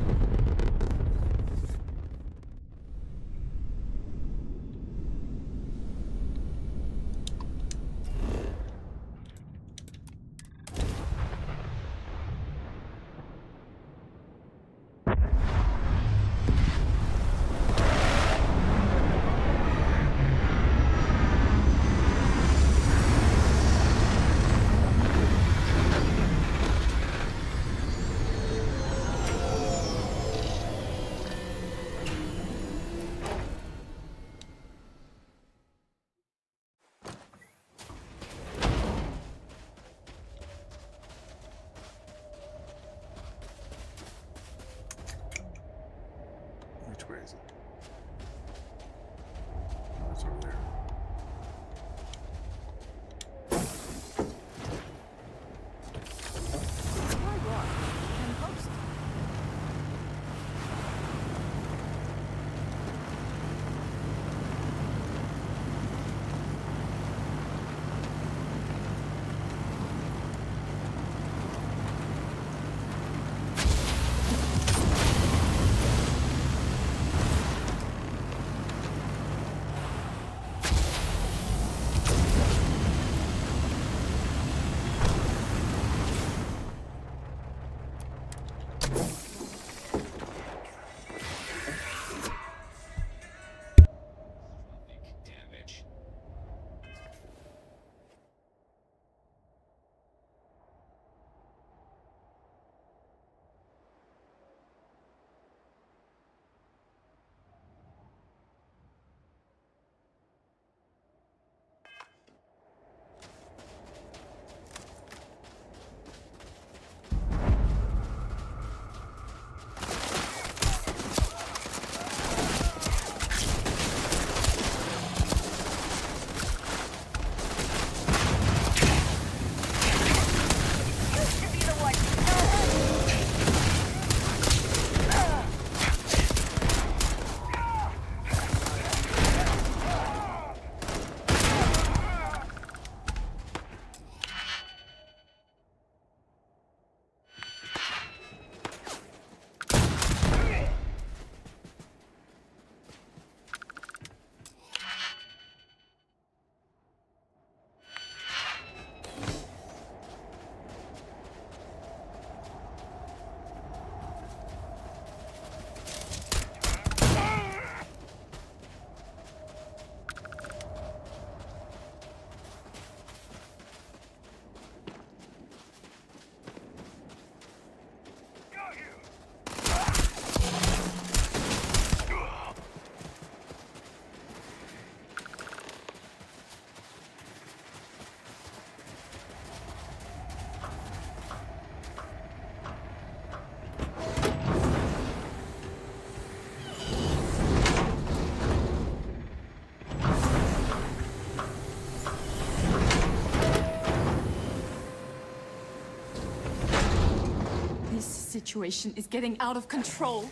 situation is getting out of control.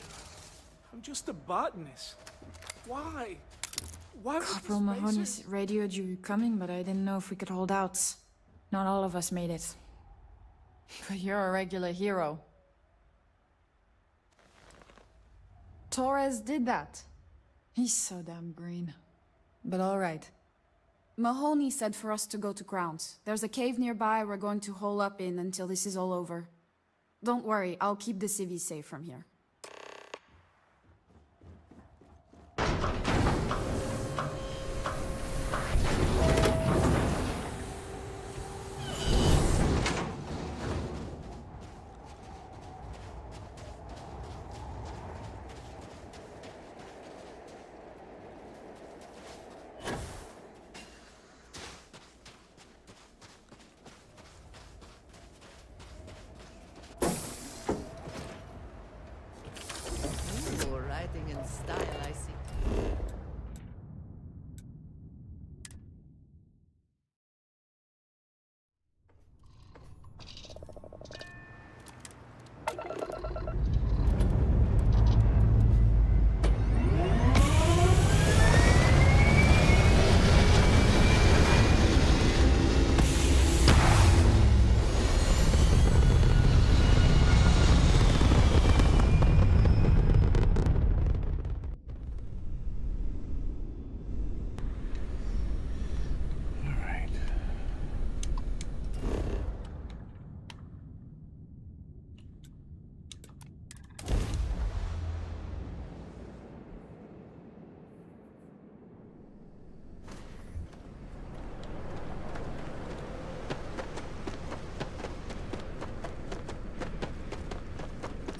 I'm just a botanist. Why? Why would Corporal the Mahoney spacers- radioed you coming, but I didn't know if we could hold out. Not all of us made it. But you're a regular hero. Torres did that. He's so damn green. But all right. Mahoney said for us to go to ground. There's a cave nearby we're going to hole up in until this is all over. Don't worry, I'll keep the civvies safe from here. Writing in style, I see.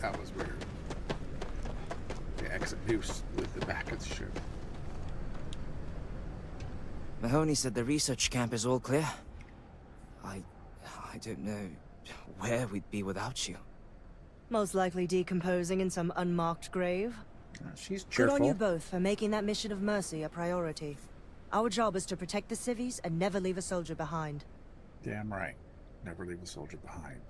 That was weird. The exit noose with the back of the ship. Mahoney said the research camp is all clear. I don't know where we'd be without you. Most likely decomposing in some unmarked grave. She's Good cheerful. on you both for making that mission of mercy a priority. Our job is to protect the civvies and never leave a soldier behind. Damn right. Never leave a soldier behind.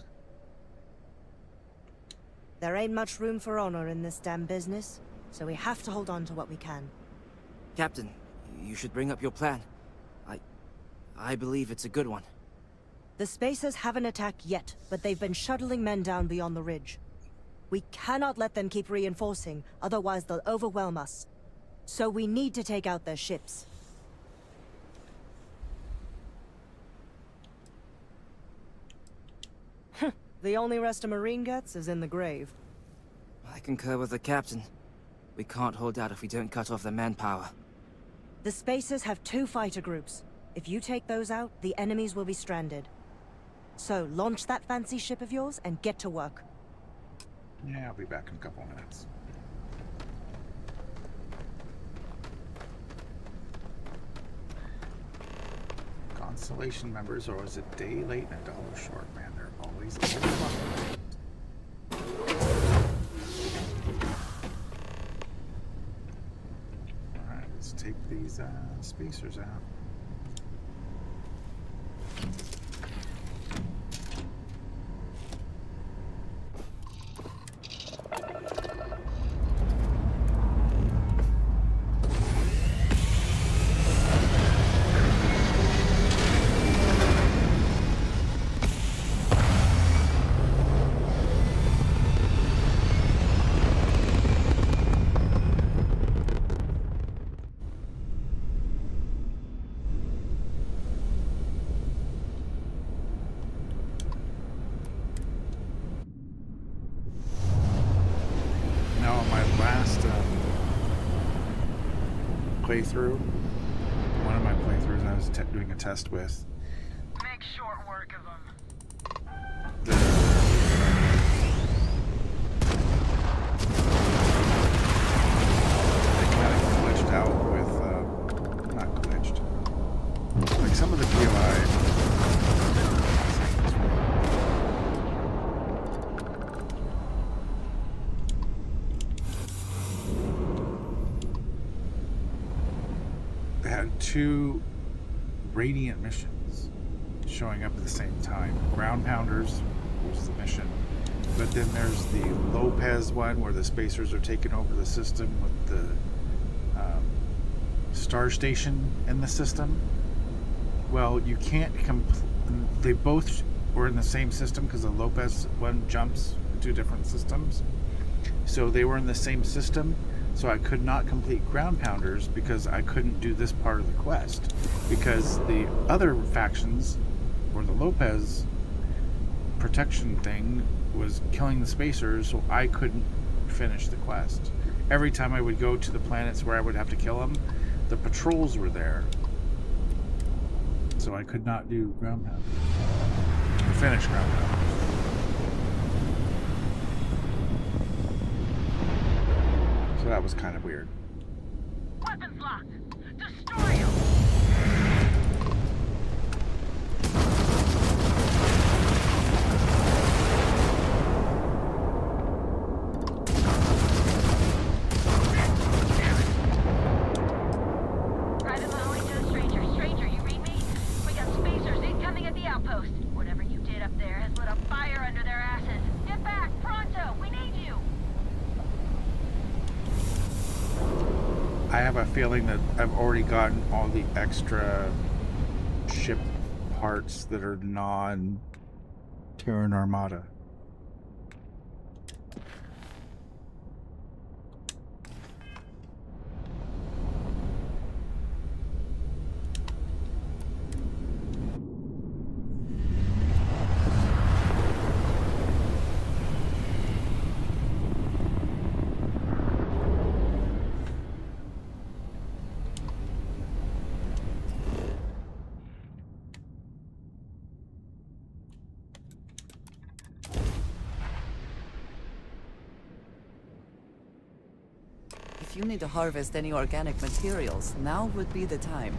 There ain't much room for honor in this damn business, so we have to hold on to what we can. Captain, you should bring up your plan. I believe it's a good one. The Spacers haven't attacked yet, but they've been shuttling men down beyond the ridge. We cannot let them keep reinforcing, otherwise they'll overwhelm us. So we need to take out their ships. The only rest a Marine gets is in the grave. I concur with the captain. We can't hold out if we don't cut off their manpower. The Spacers have 2 fighter groups. If you take those out, the enemies will be stranded. So, launch that fancy ship of yours and get to work. Yeah, I'll be back in a couple minutes. Constellation members are always a day late and $1 short, man. They're always a little fun. Alright, let's take these spacers out. Playthrough. One of my playthroughs I was doing a test with. Make short work of them. They kind of glitched out with, not glitched. Like some of the POI. They had 2 Radiant missions showing up at the same time. Ground Pounders was the mission, But then there's the Lopez one where the spacers are taking over the system with the star station in the system. Well, you can't they both were in the same system because the Lopez one jumps into different systems. So they were in the same system, so I could not complete ground pounders because I couldn't do this part of the quest. Because the other factions, or the Lopez protection thing, was killing the spacers, so I couldn't finish the quest. Every time I would go to the planets where I would have to kill them, the patrols were there. So I could not do ground pounders. Or finish ground pounders. So that was kind of weird. Weapons locked. Destroy him. Private Mahoney to the stranger. Stranger, you read me? We got spacers incoming at the outpost. Whatever you did up there has lit a fire under their asses. Get back, pronto. We need you. I have a feeling that I've already gotten all the extra ship parts that are non-Terran Armada. If you need to harvest any organic materials, now would be the time.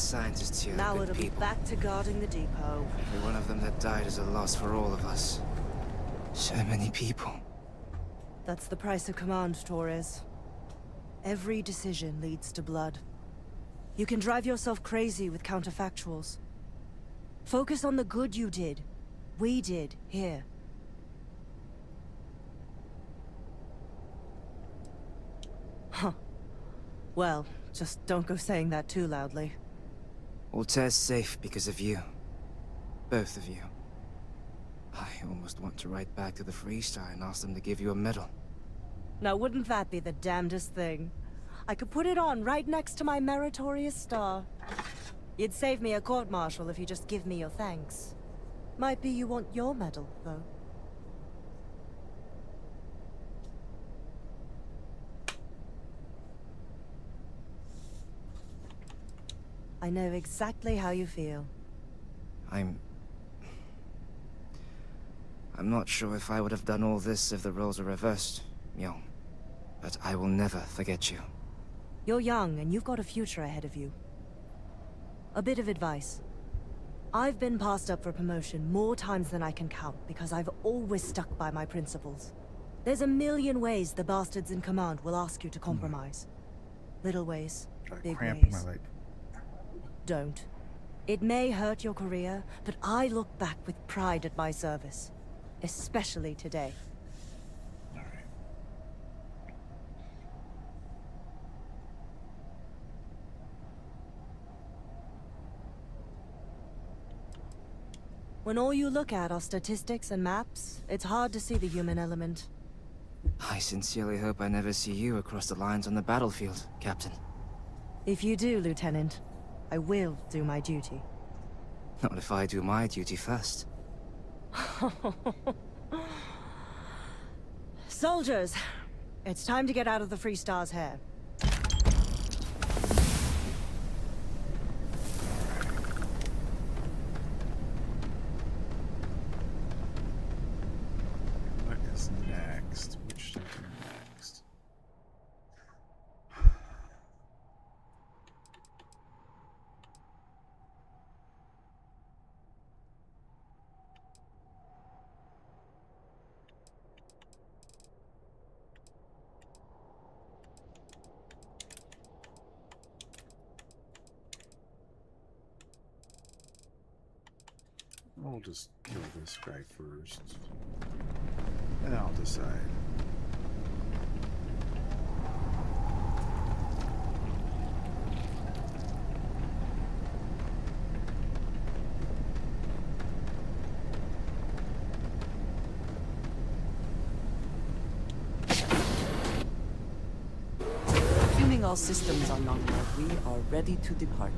scientists here Now are good it'll be people. back to guarding the depot. Every one of them that died is a loss for all of us. So many people. That's the price of command, Torres. Every decision leads to blood. You can drive yourself crazy with counterfactuals. Focus on the good you did. We did, here. Huh. Well, just don't go saying that too loudly. Altair's safe because of you. Both of you. I almost want to write back to the Freestar and ask them to give you a medal. Now wouldn't that be the damnedest thing? I could put it on right next to my meritorious star. You'd save me a court-martial if you just give me your thanks. Might be you want your medal, though. I know exactly how you feel. I'm not sure if I would have done all this if the roles were reversed, Myung. But I will never forget you. You're young, and you've got a future ahead of you. A bit of advice. I've been passed up for promotion more times than I can count because I've always stuck by my principles. There's a million ways the bastards in command will ask you to compromise. Little ways, big Cramp in my ways. leg. Don't. It may hurt your career, but I look back with pride at my service. Especially today. When all you look at are statistics and maps, it's hard to see the human element. I sincerely hope I never see you across the lines on the battlefield, Captain. If you do, Lieutenant, I will do my duty. Not if I do my duty first. Soldiers, it's time to get out of the Free Star's hair. What is next? Which should I do next? I'll just kill this guy first, and I'll decide. Assuming all systems are nominal, we are ready to depart.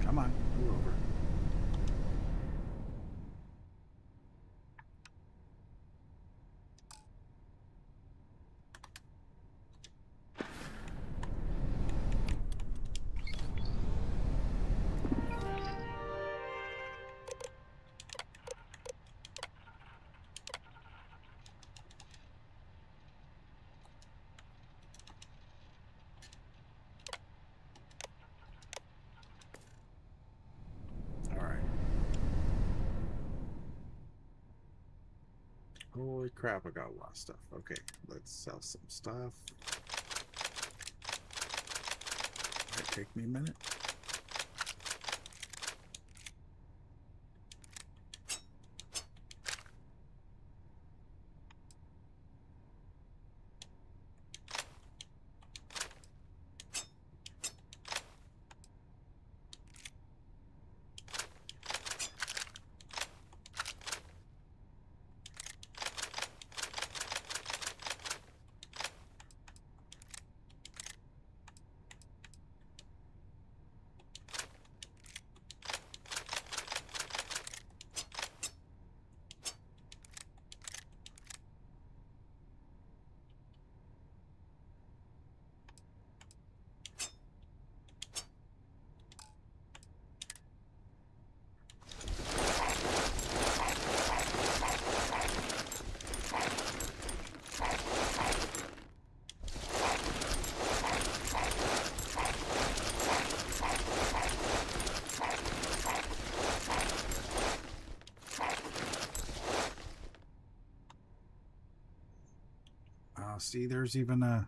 Come on, move over. Holy crap, I got a lot of stuff. Okay, let's sell some stuff. Might take me a minute. See, there's even a...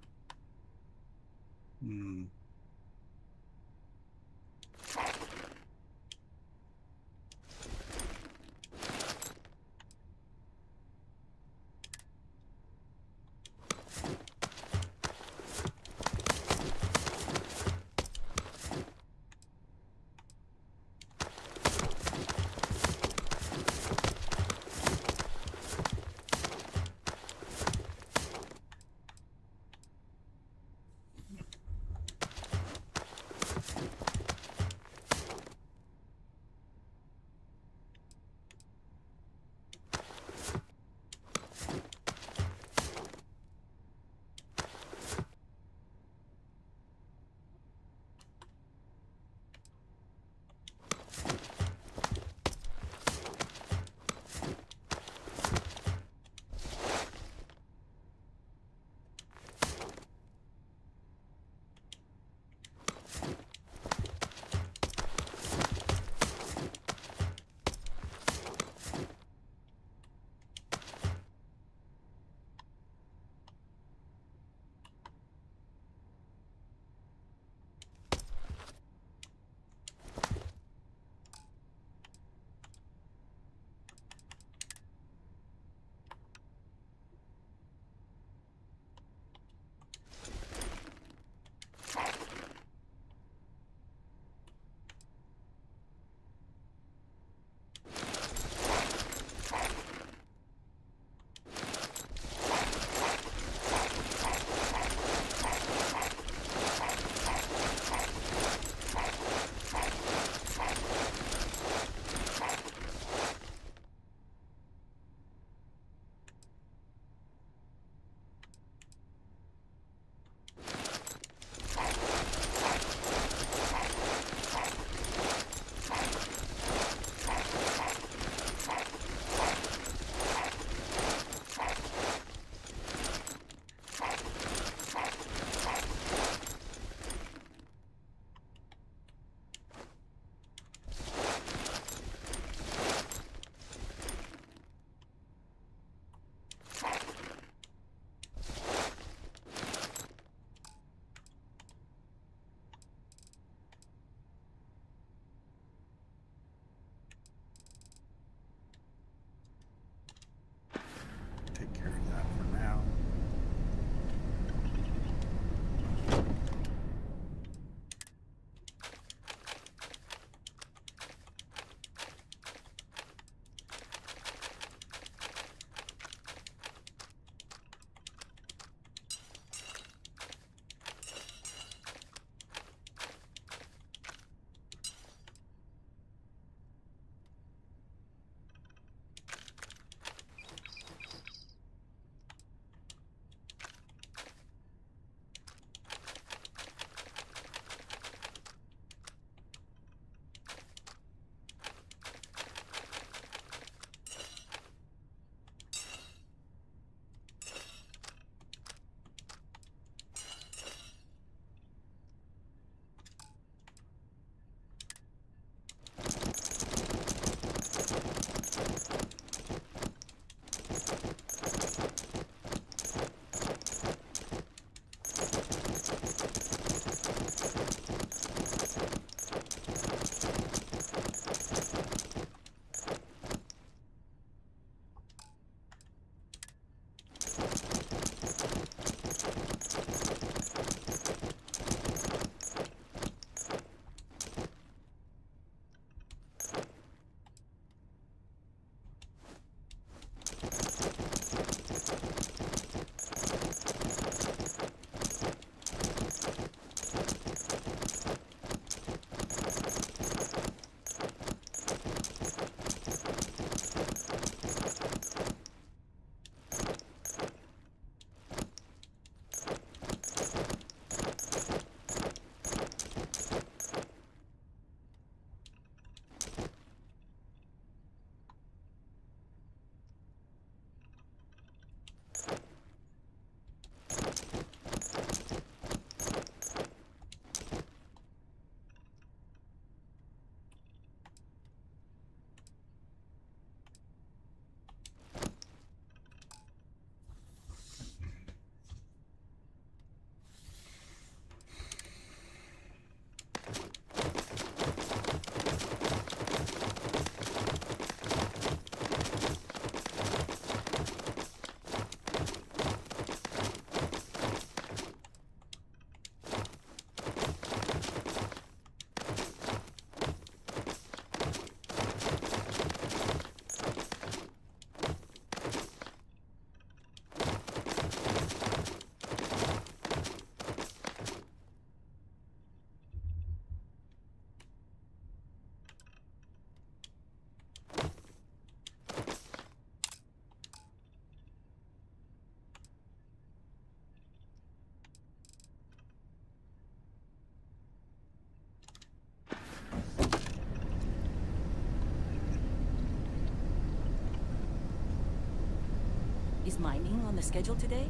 Is mining on the schedule today?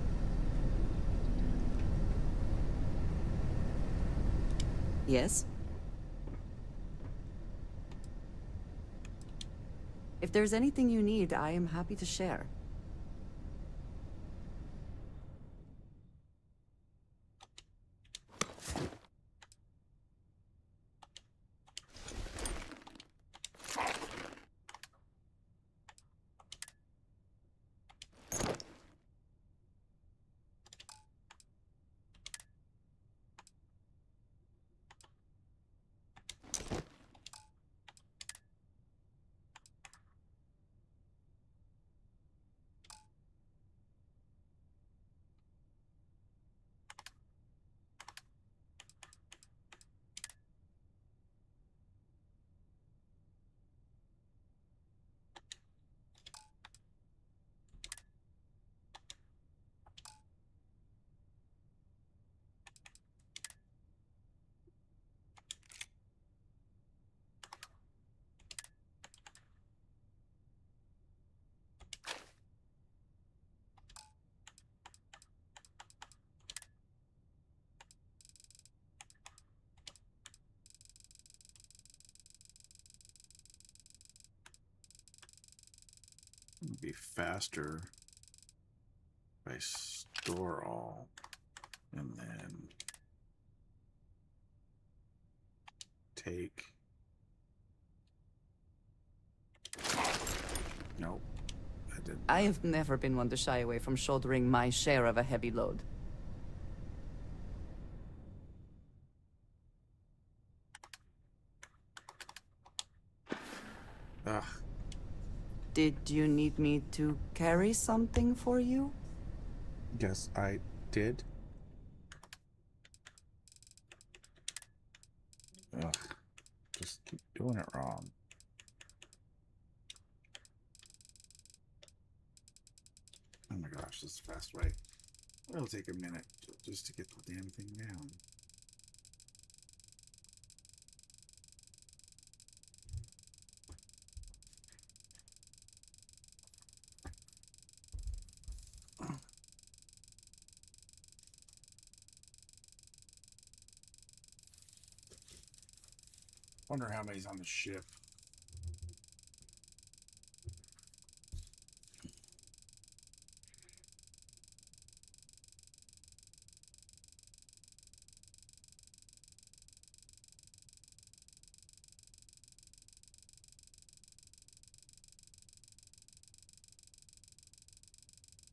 Yes? If there's anything you need, I am happy to share. It'd be faster if I store all and then take. Nope, I didn't. I have never been one to shy away from shouldering my share of a heavy load. Ugh. Did you need me to carry something for you? Yes, I did. Ugh. Just keep doing it wrong. Oh my gosh, this is the fast way. It'll take a minute just to get the damn thing down. Wonder how many's on the ship.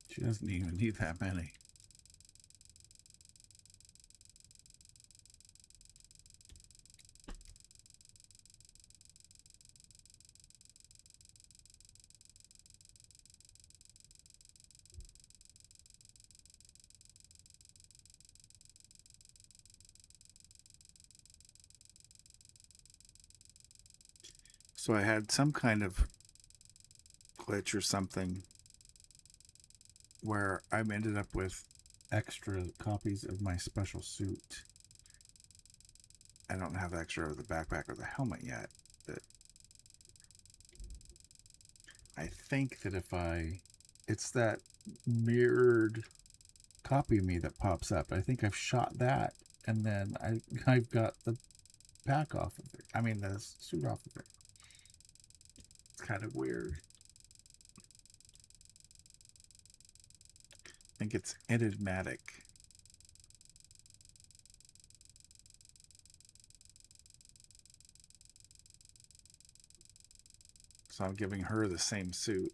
She doesn't even need that many. So I had some kind of glitch or something where I ended up with extra copies of my special suit. I don't have extra of the backpack or the helmet yet, but I think that if it's that mirrored copy of me that pops up. I think I've shot that, and then I've got the pack off of it. I mean, the suit off of it. It's kind of weird. I think it's enigmatic. So I'm giving her the same suit.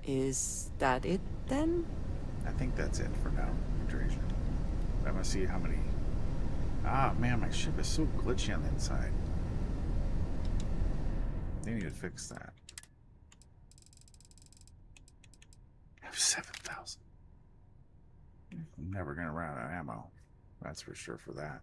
Is that it then? I think that's it for now, Trajan. I'm gonna see how many. Ah, man, my ship is so glitchy on the inside. They need to fix that. I have 7,000. I'm never gonna run out of ammo. That's for sure for that.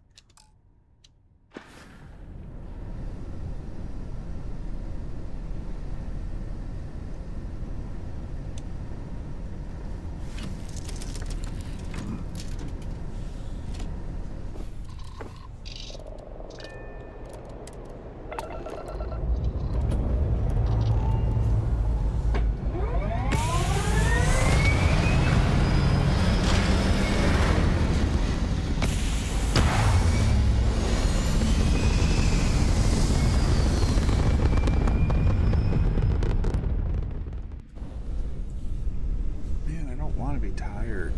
Tired.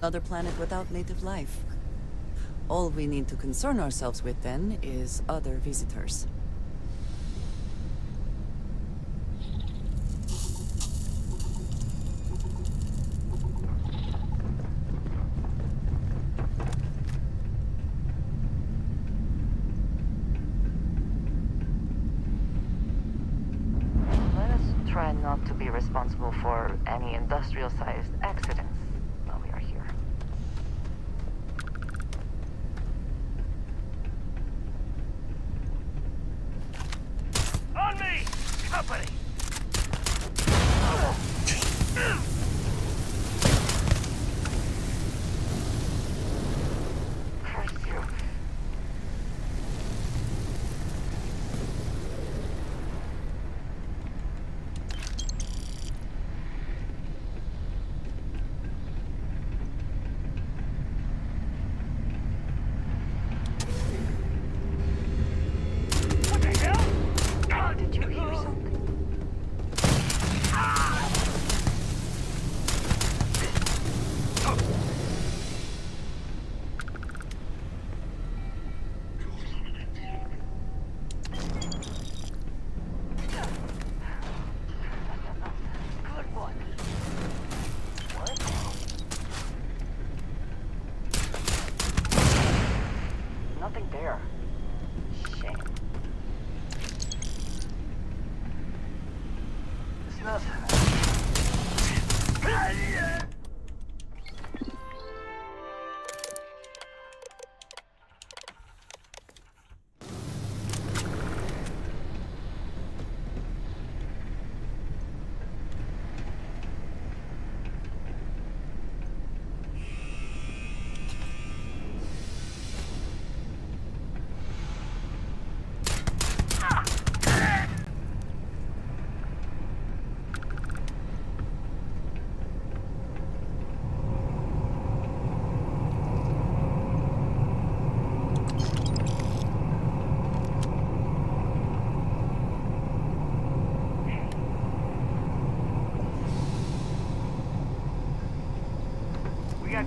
Another planet without native life. All we need to concern ourselves with then is other visitors. Let us try not to be responsible for any industrial-sized accidents while we are here. On me! Company! Curse you.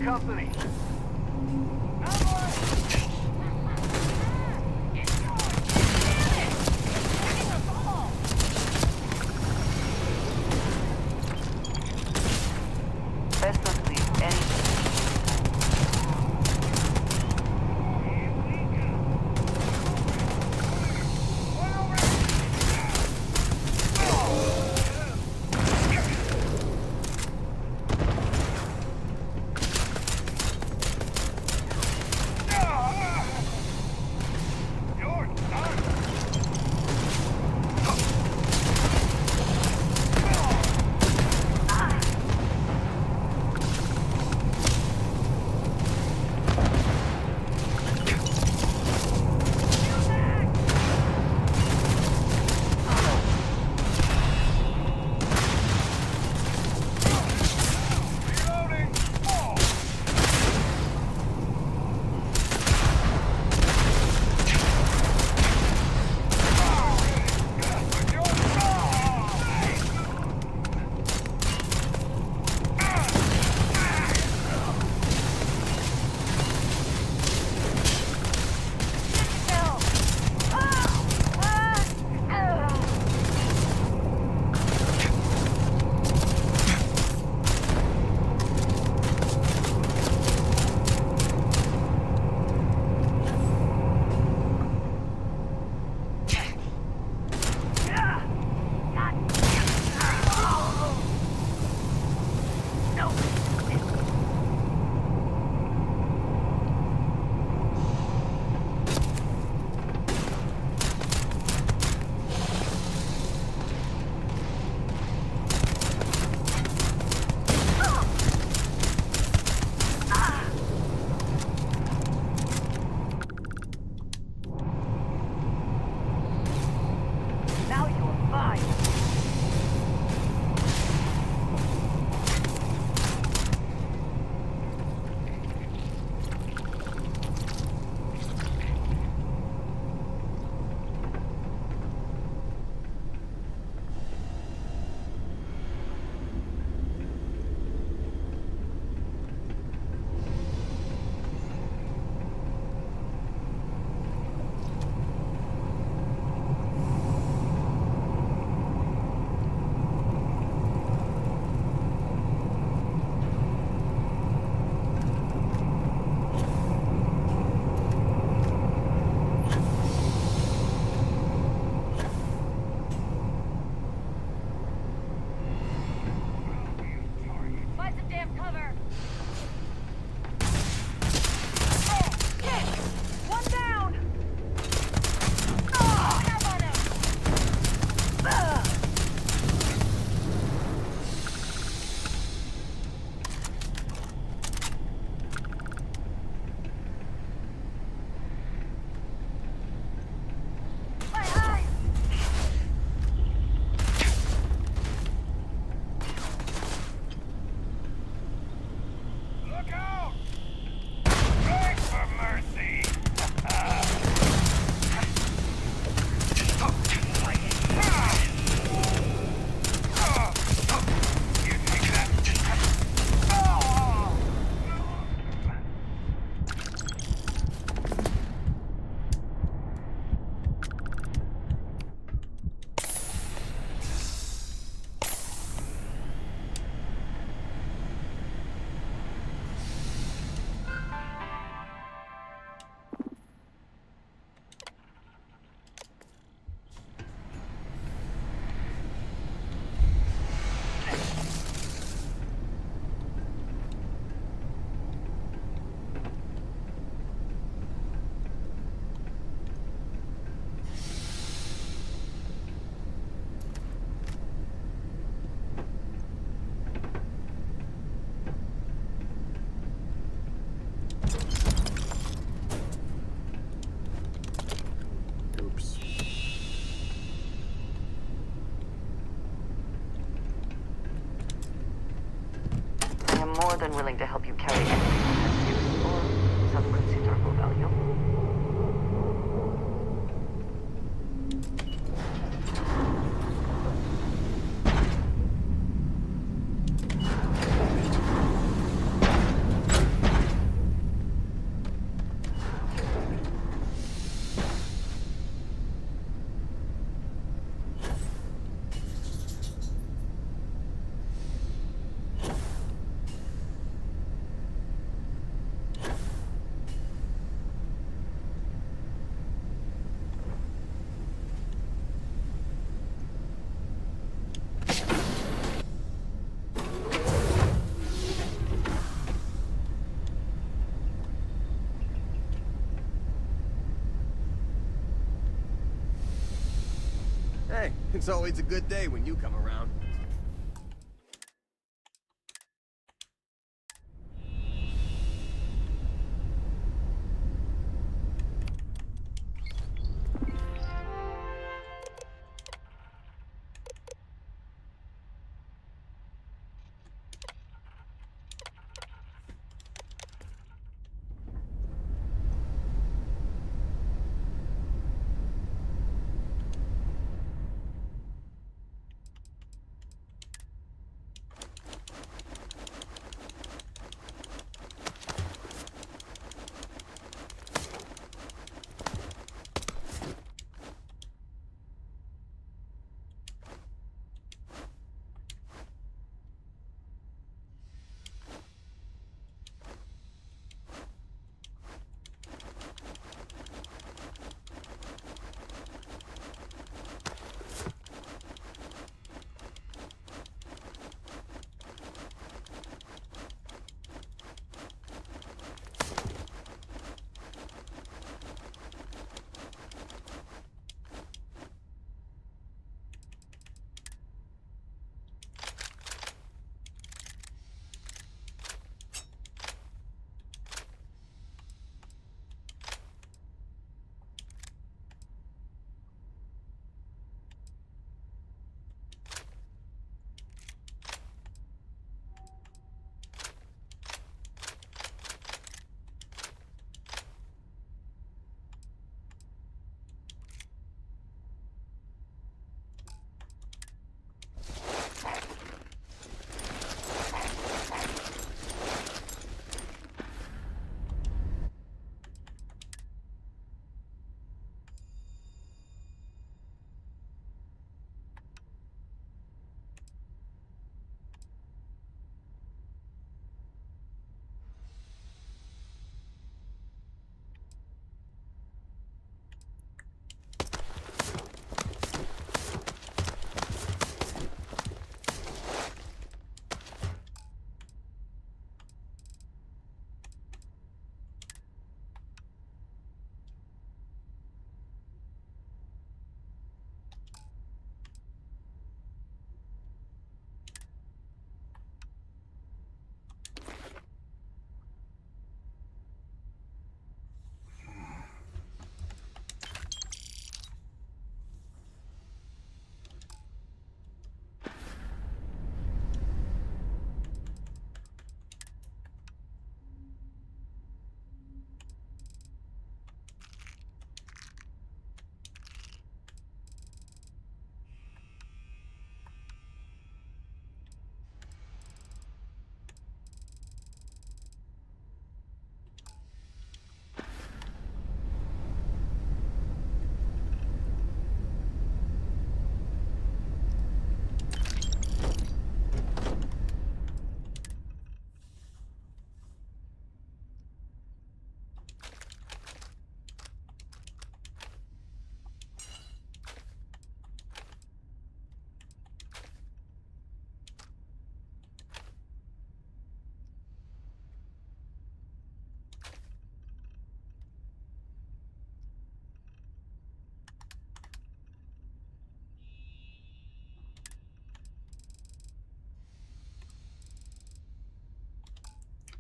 company. Best not to leave anything. More than willing to help you carry anything that has use or some considerable value. It's always a good day when you come around.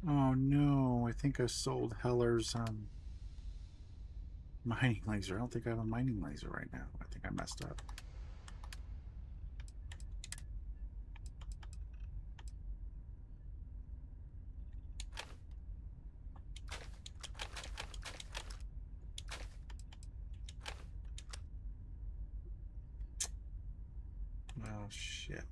Oh no, I think I sold Heller's mining laser. I don't think I have a mining laser right now. I think I messed up. Oh shit.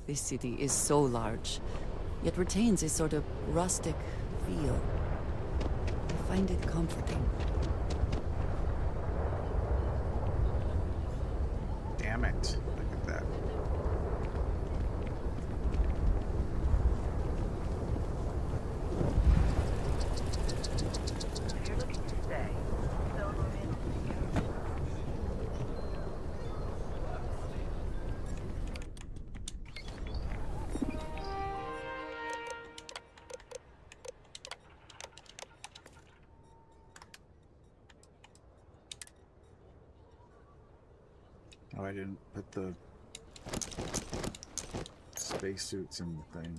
This city is so large, yet retains a sort of rustic feel. I find it comforting. Damn it. Look at that. If you're looking to stay, those room in secure. Oh, I didn't put the spacesuits in the thing.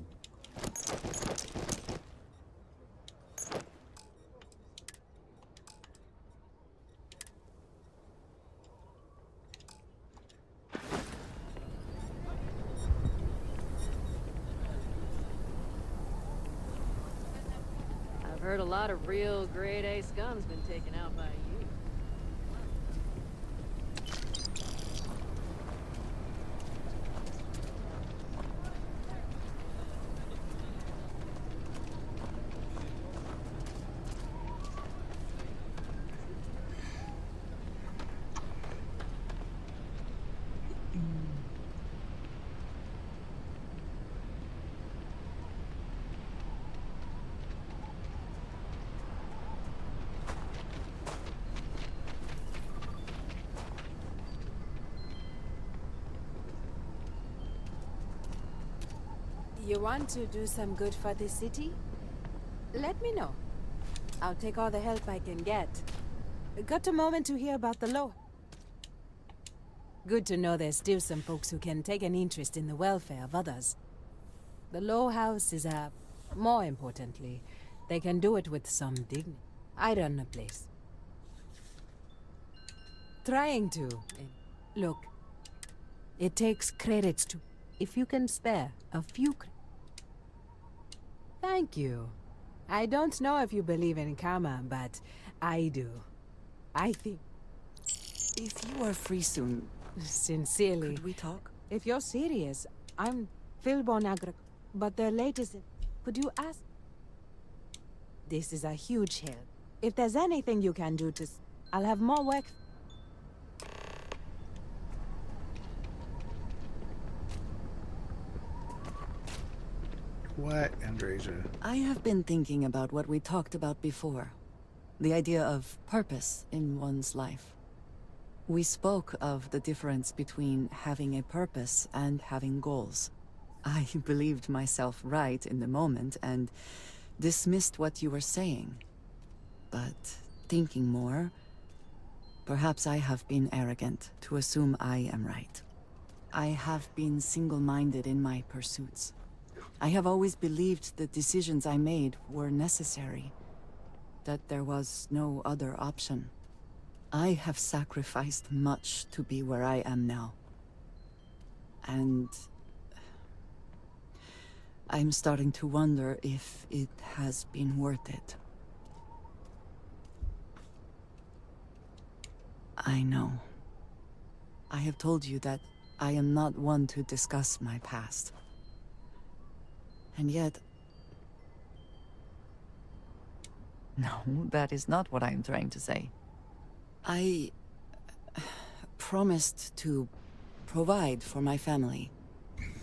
I've heard a lot of real grade A scum's been taken out by you. You want to do some good for the city? Let me know. I'll take all the help I can get. Got a moment to hear about the law? Good to know there's still some folks who can take an interest in the welfare of others. The Low House is more importantly, they can do it with some dignity. I run a place. Trying to. Look, it takes credits to... If you can spare a few... Thank you. I don't know if you believe in karma, but I do. I think... If you are free soon... Sincerely. Could we talk? If you're serious, I'm Phil Bonagra, but the latest... Could you ask? This is a huge help. If there's anything you can do to... I'll have more work... What, Andreja? I have been thinking about what we talked about before. The idea of purpose in one's life. We spoke of the difference between having a purpose and having goals. I believed myself right in the moment and dismissed what you were saying. But thinking more, perhaps I have been arrogant to assume I am right. I have been single-minded in my pursuits. I have always believed the decisions I made were necessary, that there was no other option. I have sacrificed much to be where I am now. And I'm starting to wonder if it has been worth it. I know. I have told you that I am not one to discuss my past. And yet... No, that is not what I am trying to say. I promised to provide for my family.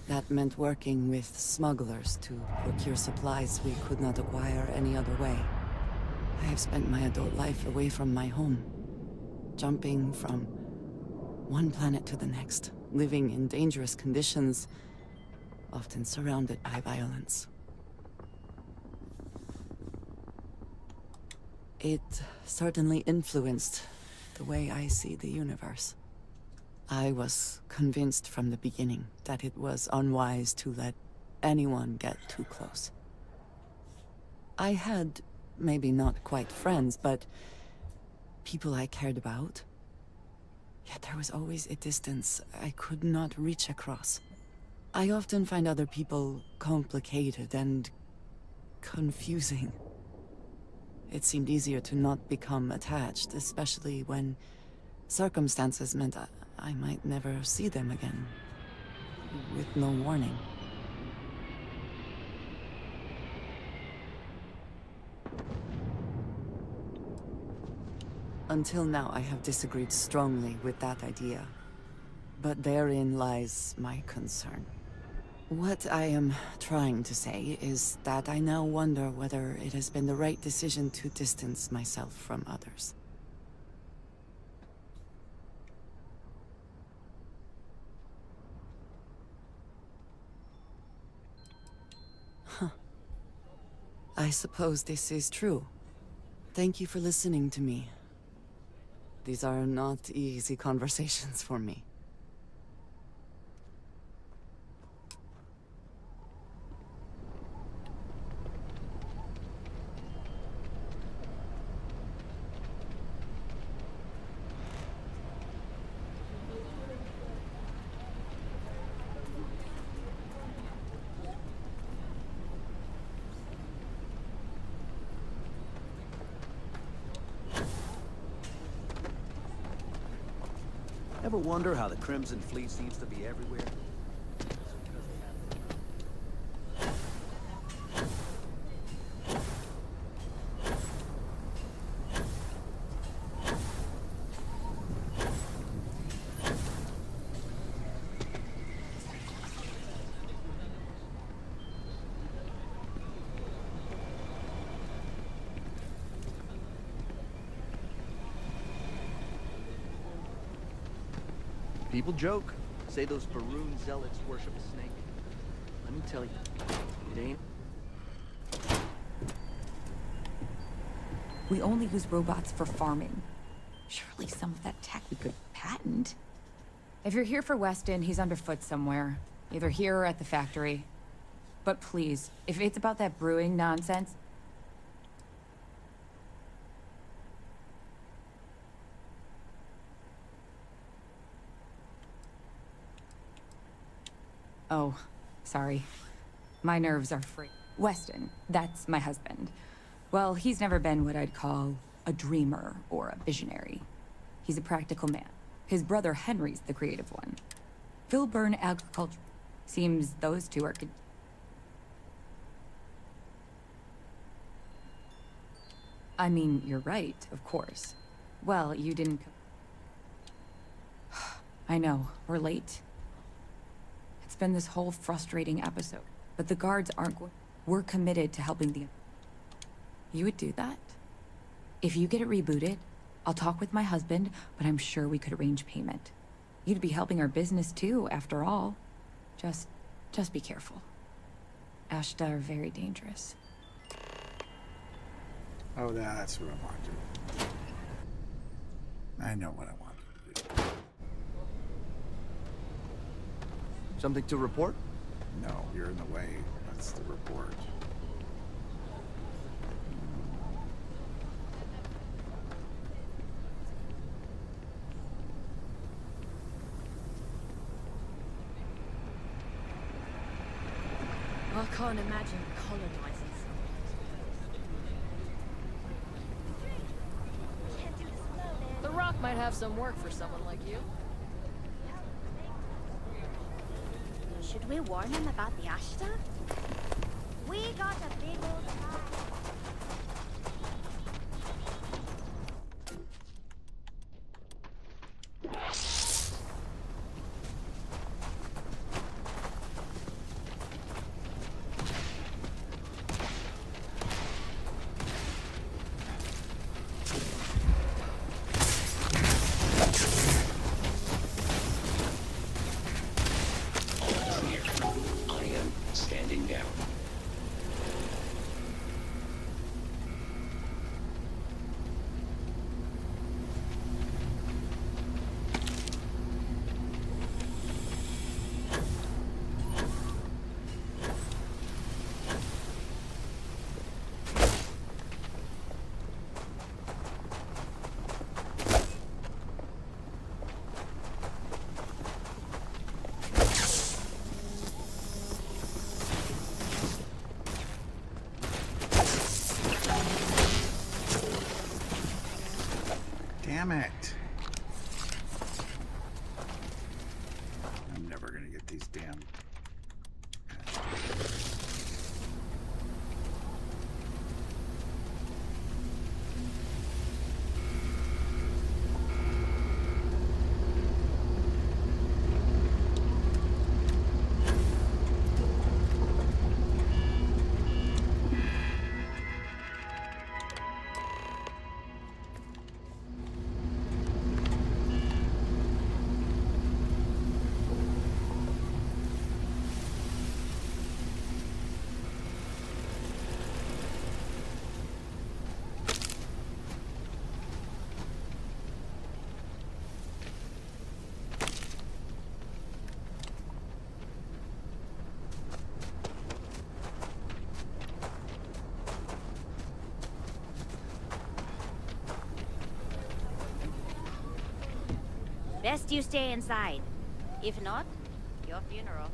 That meant working with smugglers to procure supplies we could not acquire any other way. I have spent my adult life away from my home, jumping from one planet to the next, living in dangerous conditions, often surrounded by violence. It certainly influenced the way I see the universe. I was convinced from the beginning that it was unwise to let anyone get too close. I had, maybe not quite friends, but people I cared about. Yet there was always a distance I could not reach across. I often find other people complicated and confusing. It seemed easier to not become attached, especially when circumstances meant I might never see them again. with no warning. Until now, I have disagreed strongly with that idea. But therein lies my concern. What I am trying to say is that I now wonder whether it has been the right decision to distance myself from others. Huh. I suppose this is true. Thank you for listening to me. These are not easy conversations for me. Ever wonder how the Crimson Fleet seems to be everywhere? People joke, say those Baroon zealots worship a snake. Let me tell you, it ain't. We only use robots for farming. Surely some of that tech we could patent. If you're here for Weston, he's underfoot somewhere. Either here or at the factory. But please, if it's about that brewing nonsense... Oh, sorry. My nerves are free. Weston, that's my husband. Well, he's never been what I'd call a dreamer or a visionary. He's a practical man. His brother Henry's the creative one. Phil Byrne Agriculture. Seems those two are good. I mean, you're right, of course. Well, you didn't... I know, we're late. It's been this whole frustrating episode. But the guards aren't going... We're committed to helping the... You would do that? If you get it rebooted, I'll talk with my husband, but I'm sure we could arrange payment. You'd be helping our business too, after all. Just be careful. Ashta are very dangerous. Oh, that's what I want to do. I know what I want to do. Something to report? No, you're in the way. That's the report. I can't imagine colonizing something. The Rock might have some work for someone like you. Should we warn them about the Ashta? We got a big old fire. Damn it. I'm never gonna get these damn Best you stay inside. If not, your funeral.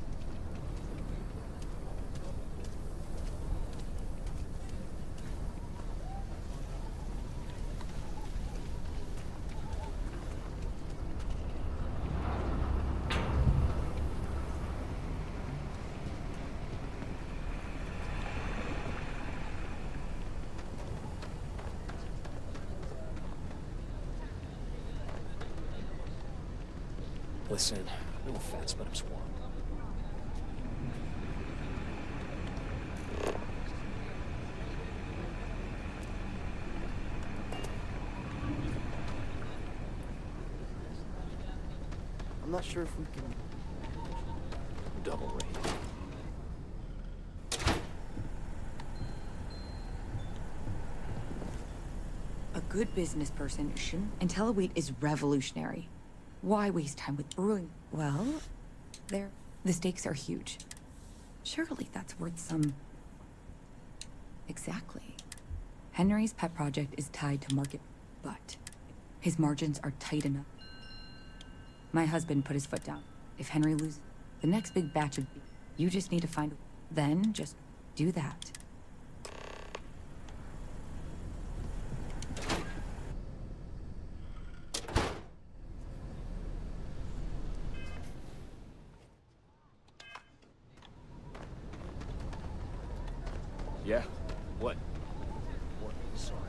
Listen, no offense, but I'm swamped. I'm not sure if we can double rate. A good business person shouldn't. IntelliWheat is revolutionary. Why waste time with brewing? Well, the stakes are huge. Surely that's worth some... Exactly. Henry's pet project is tied to market, but his margins are tight enough. My husband put his foot down. If Henry loses the next big batch of beef, you just need to find a... Then just do that. Yeah? What? Sorry.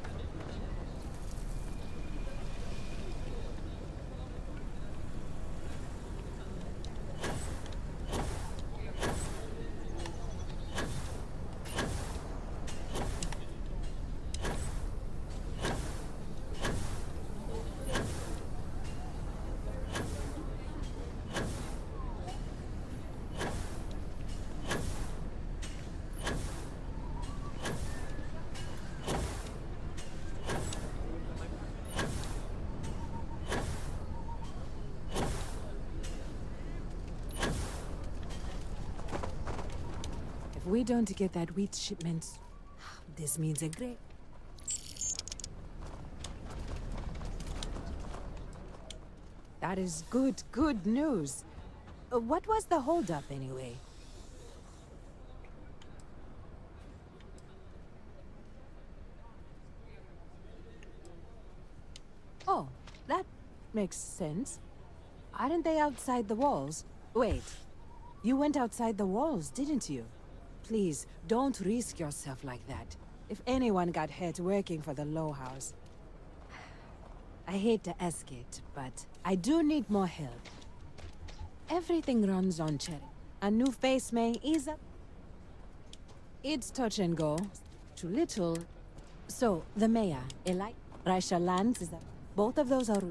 If we don't get that wheat shipment, this means a great... That is good news. What was the holdup anyway? Oh, that makes sense. Aren't they outside the walls? Wait, you went outside the walls, didn't you? Please, don't risk yourself like that. If anyone got hurt working for the Low House... I hate to ask it, but I do need more help. Everything runs on Cherry. A new face may ease up. It's touch and go. Too little. So, the mayor, Raisha Lands is up. Both of those are...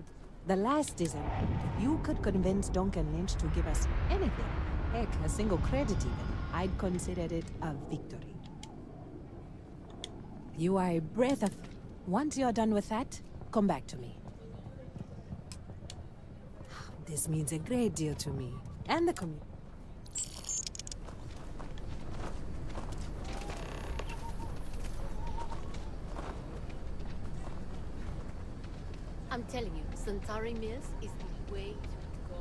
The last is a... You could convince Duncan Lynch to give us anything. Heck, a single credit even. I'd consider it a victory. You are a breath of... Once you're done with that, come back to me. This means a great deal to me, and the community. I'm telling you, Centauri Mills is the way to go.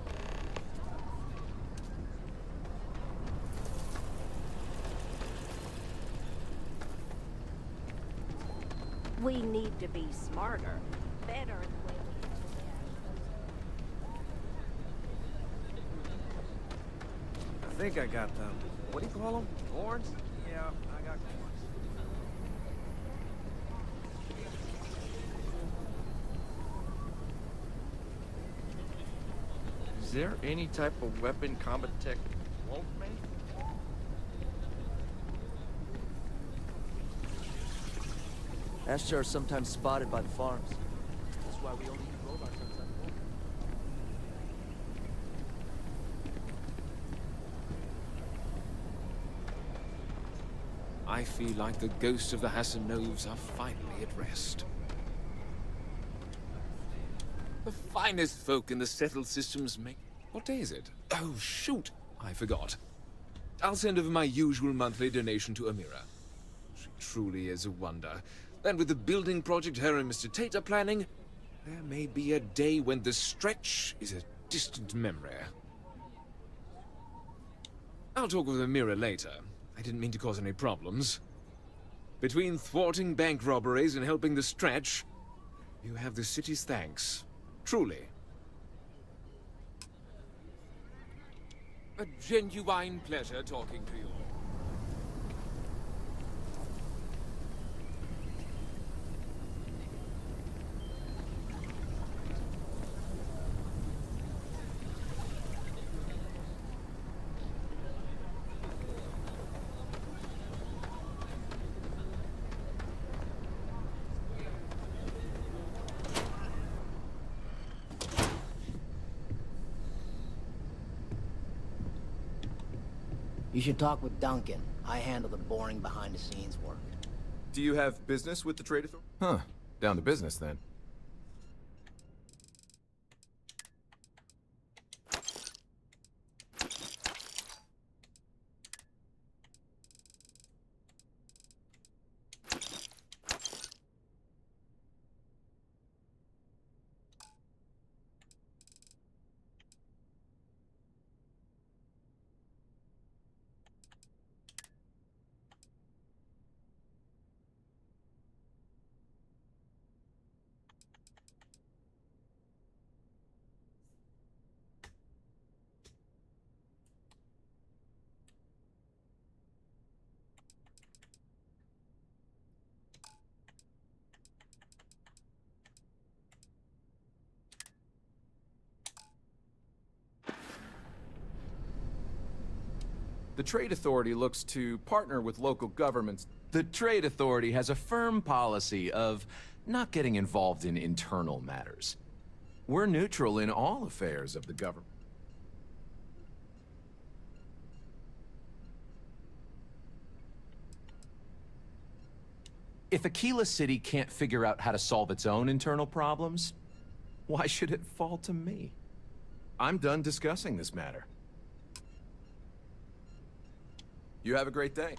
We need to be smarter, better in the way I think I got them. What do you call them? Horns? Yeah, I got horns. Is there any type of weapon combat tech won't make? Ashtar are sometimes spotted by the farms. That's why we only use robots outside the wall. I feel like the ghosts of the Hassanovs are finally at rest. The finest folk in the settled systems make... What day is it? Oh, shoot! I forgot. I'll send over my usual monthly donation to Amira. She truly is a wonder. And with the building project her and Mr. Tate are planning, there may be a day when the stretch is a distant memory. I'll talk with Amira later. I didn't mean to cause any problems. Between thwarting bank robberies and helping the Stretch, you have the city's thanks. Truly. A genuine pleasure talking to you. You should talk with Duncan. I handle the boring behind-the-scenes work. Do you have business with the trade authority? Huh. Down to business, then. The Trade Authority looks to partner with local governments. The Trade Authority has a firm policy of not getting involved in internal matters. We're neutral in all affairs of the government. If Aquila City can't figure out how to solve its own internal problems, why should it fall to me? I'm done discussing this matter. You have a great day.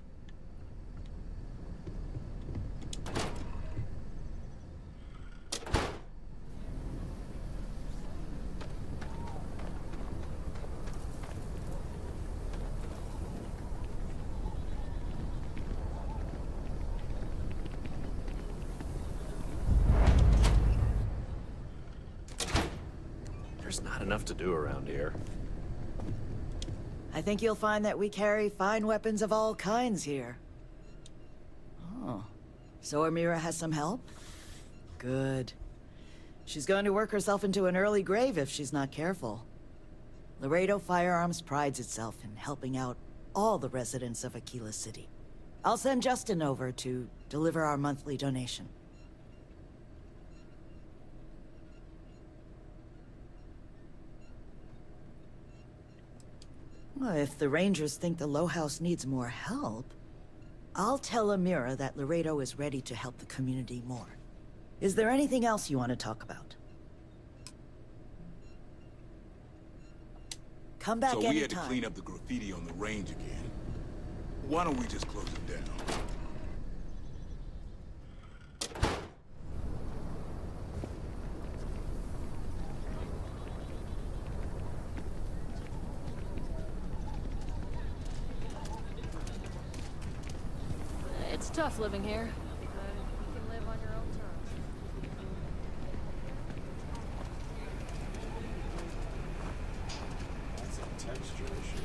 There's not enough to do around here. I think you'll find that we carry fine weapons of all kinds here. Oh, so Amira has some help? Good. She's going to work herself into an early grave if she's not careful. Laredo Firearms prides itself in helping out all the residents of Aquila City. I'll send Justin over to deliver our monthly donation. Well, if the Rangers think the Low House needs more help, I'll tell Amira that Laredo is ready to help the community more. Is there anything else you want to talk about? Come back anytime. So we had to clean up the graffiti on the range again. Why don't we just close it down? It's tough living here, but you can live on your own terms. That's a texture issue.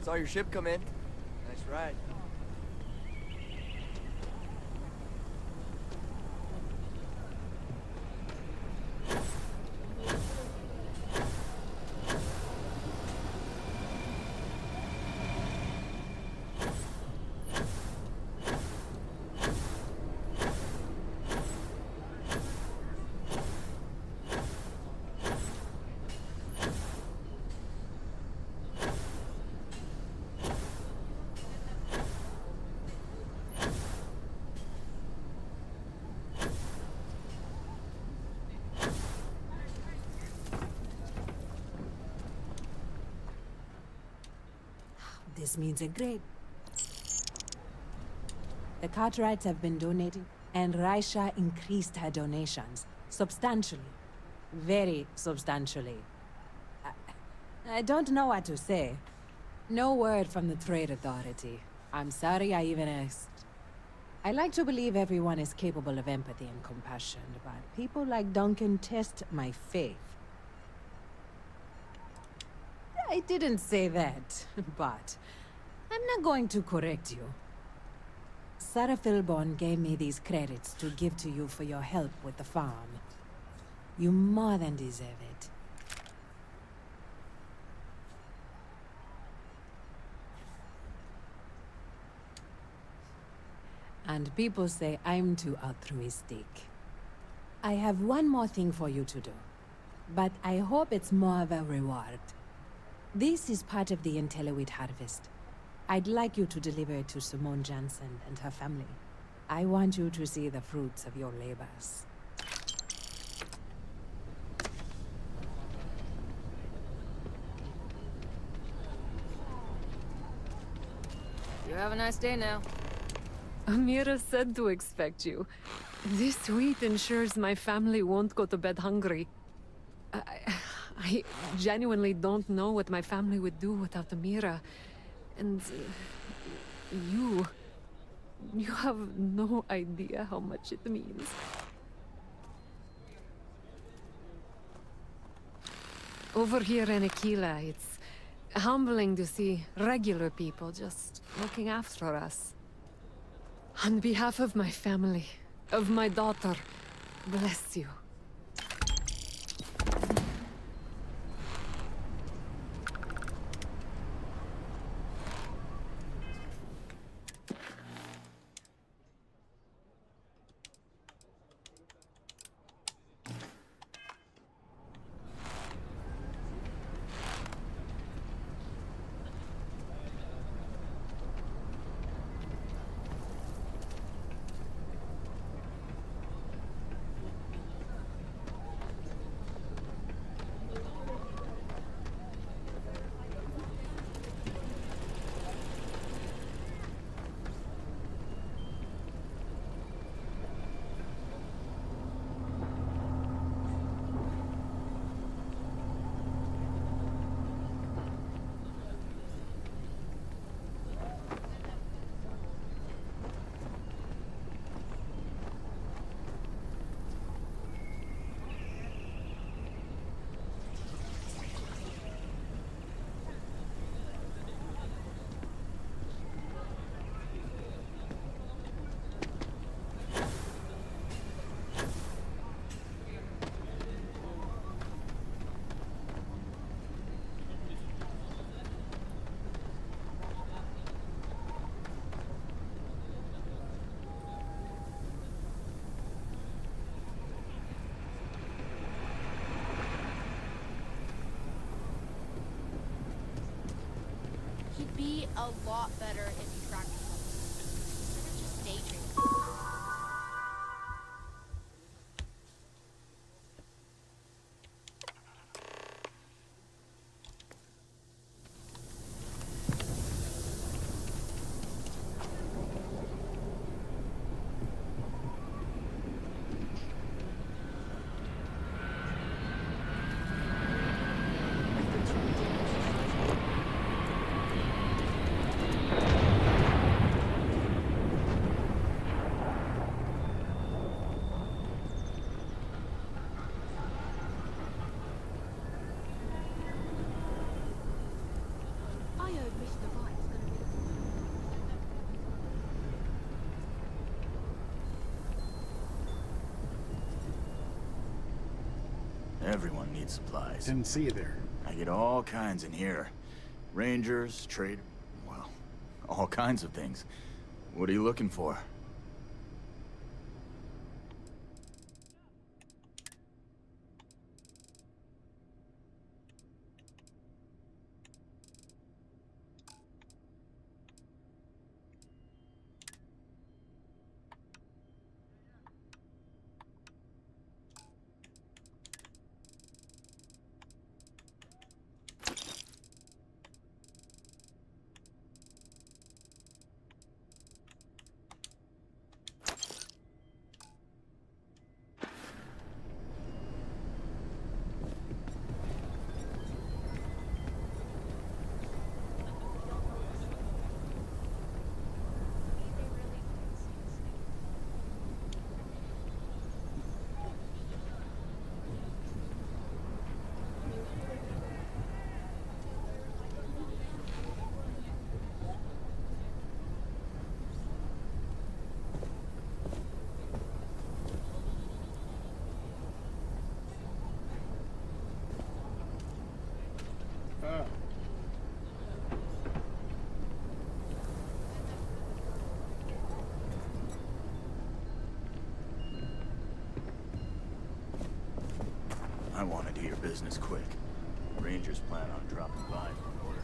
Saw your ship come in. Nice ride. This means a great... The Cartwrights have been donating, and Raisha increased her donations substantially. Very substantially. I don't know what to say. No word from the Trade Authority. I'm sorry I even asked. I like to believe everyone is capable of empathy and compassion, but people like Duncan test my faith. I didn't say that, but I'm not going to correct you. Sarah Philborn gave me these credits to give to you for your help with the farm. You more than deserve it. And people say I'm too altruistic. I have one more thing for you to do, but I hope it's more of a reward. This is part of the Intelliwit harvest. I'd like you to deliver it to Simone Jansen and her family. I want you to see the fruits of your labors. You have a nice day now. Amira said to expect you. This wheat ensures my family won't go to bed hungry. I genuinely don't know what my family would do without Amira. And you have no idea how much it means. Over here in Aquila, it's humbling to see regular people just looking after us. On behalf of my family, of my daughter, bless you. He'd be a lot better if he practiced. Instead of just daydreaming. Everyone needs supplies. Didn't see you there. I get all kinds in here. Rangers, traders, well, all kinds of things. What are you looking for? business quick. Rangers plan on dropping by for an order.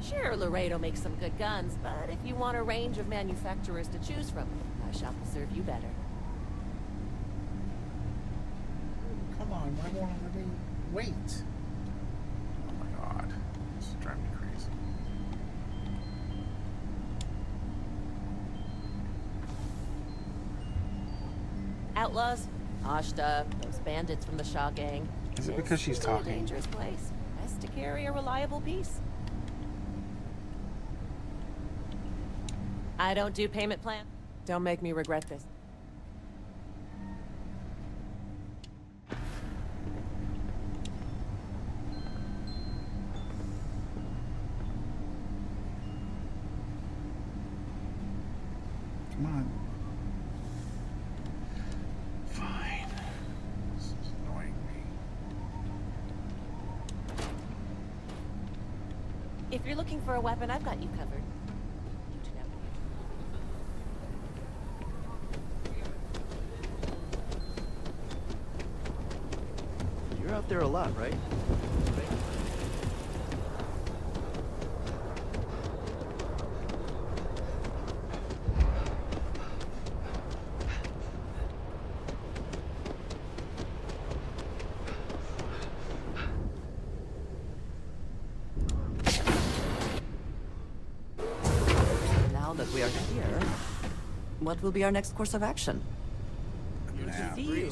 Sure, Laredo makes some good guns, but if you want a range of manufacturers to choose from, my shop will serve you better. Come on, why won't everybody wait? Oh my god. This is driving me crazy. Outlaws, Ashta, those bandits from the Shaw gang. Is it because she's talking? A dangerous place. Best to carry a reliable piece. I don't do payment plan. Don't make me regret this. Come on. Fine. This is annoying me. If you're looking for a weapon, I've got you covered. You're out there a lot, right? Now that we are here, what will be our next course of action? Good to see you.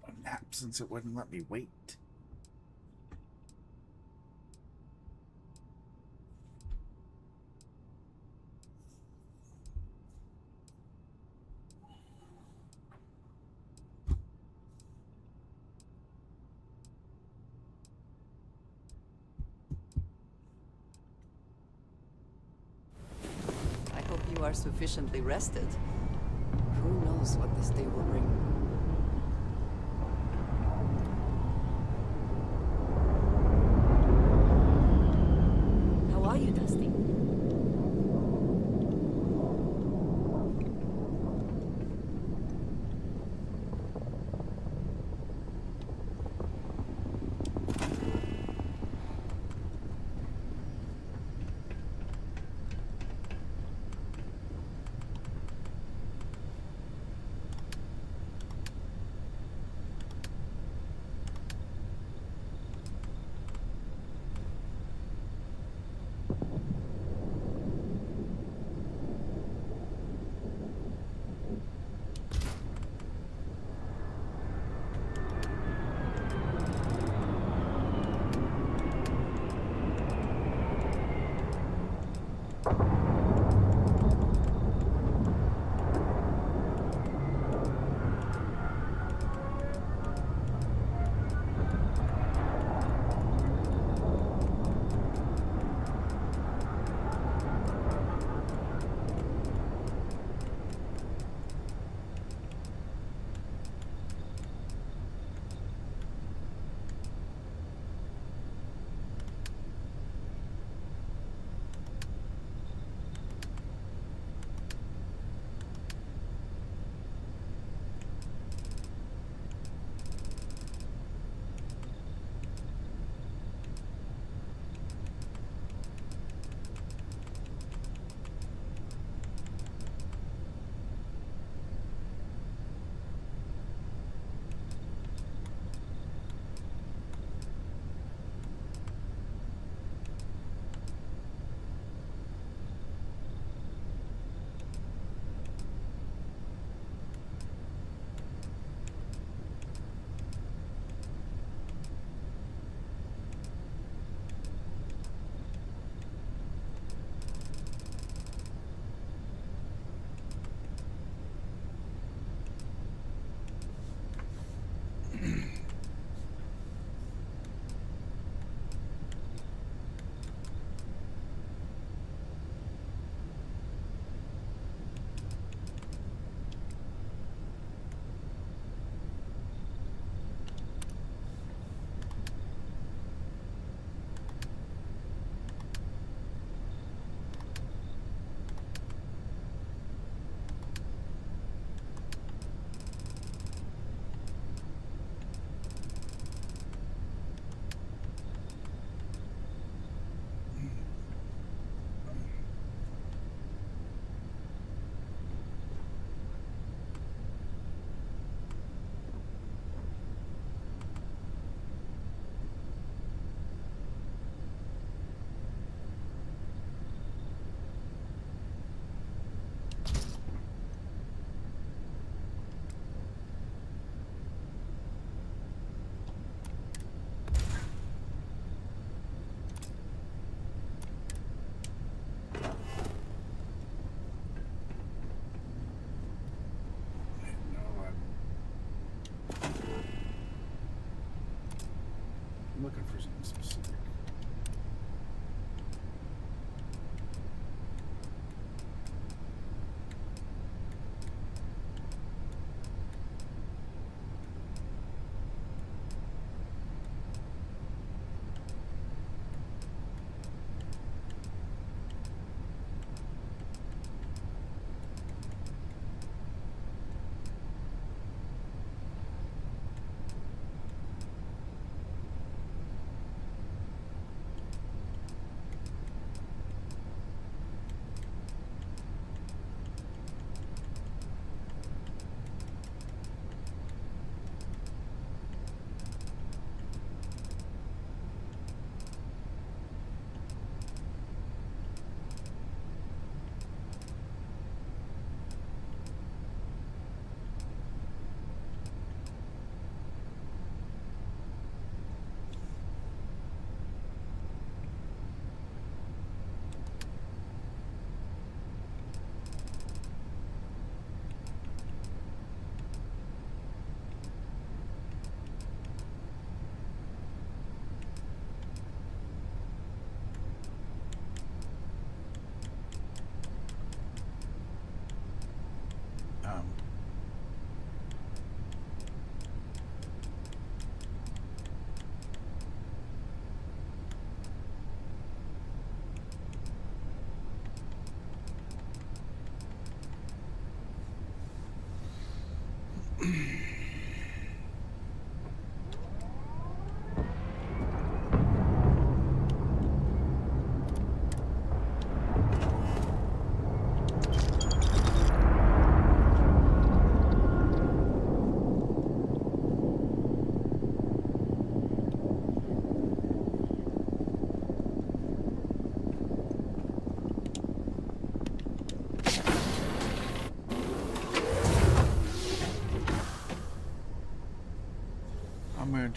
A nap since it wouldn't let me wait. I hope you are sufficiently rested. Who knows what this day will bring? How are you, Dusty?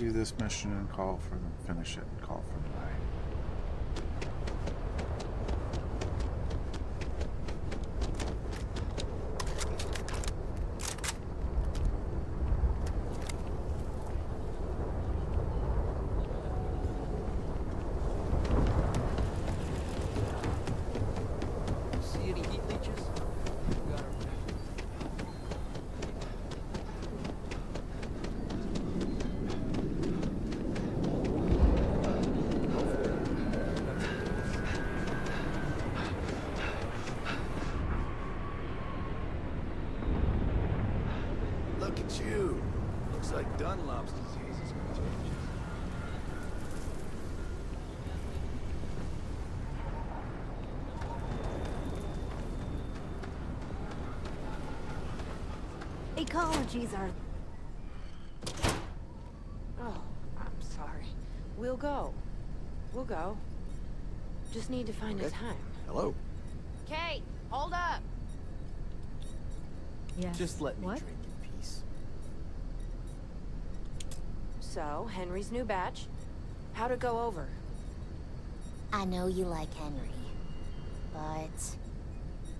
do this mission and finish it and call for the night. See any heat leeches? Look at you. Looks like Dunlop's disease is contagious. Ecologies are... Oh, I'm sorry. We'll go. We'll go. Just need to find a time. Hello. Kate, hold up! Yes. Just let me drink in peace. So, Henry's new batch. How'd it go over? I know you like Henry, but...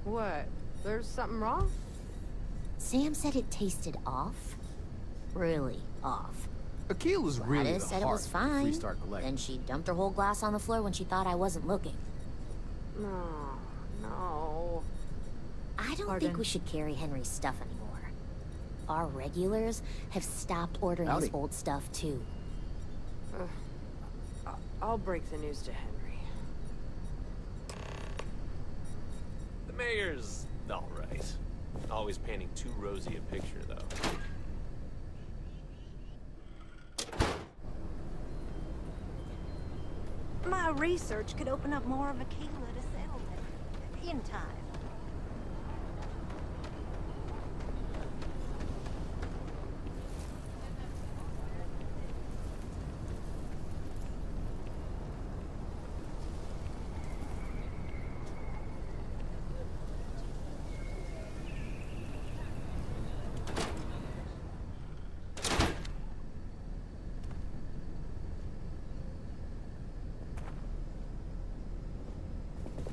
What? There's something wrong? Sam said it tasted off. Really off. Akil is really Gladys the said it heart was of fine. the Freestar Collective. Then she dumped her whole glass on the floor when she thought I wasn't looking. No, no. I don't Pardon? think we should carry Henry's stuff anymore. Our regulars have stopped ordering his Howdy. old stuff too. I'll break the news to Henry. The mayor's all right. Always painting too rosy a picture, though. My research could open up more of a key to settlement in time.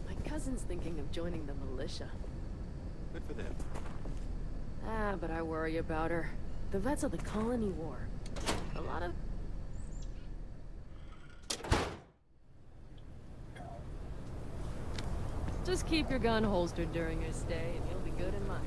My cousin's thinking of joining the militia. Good for them. Ah, but I worry about her. The vets of the Colony War. A lot of... Just keep your gun holstered during your stay, and you'll be good in mine.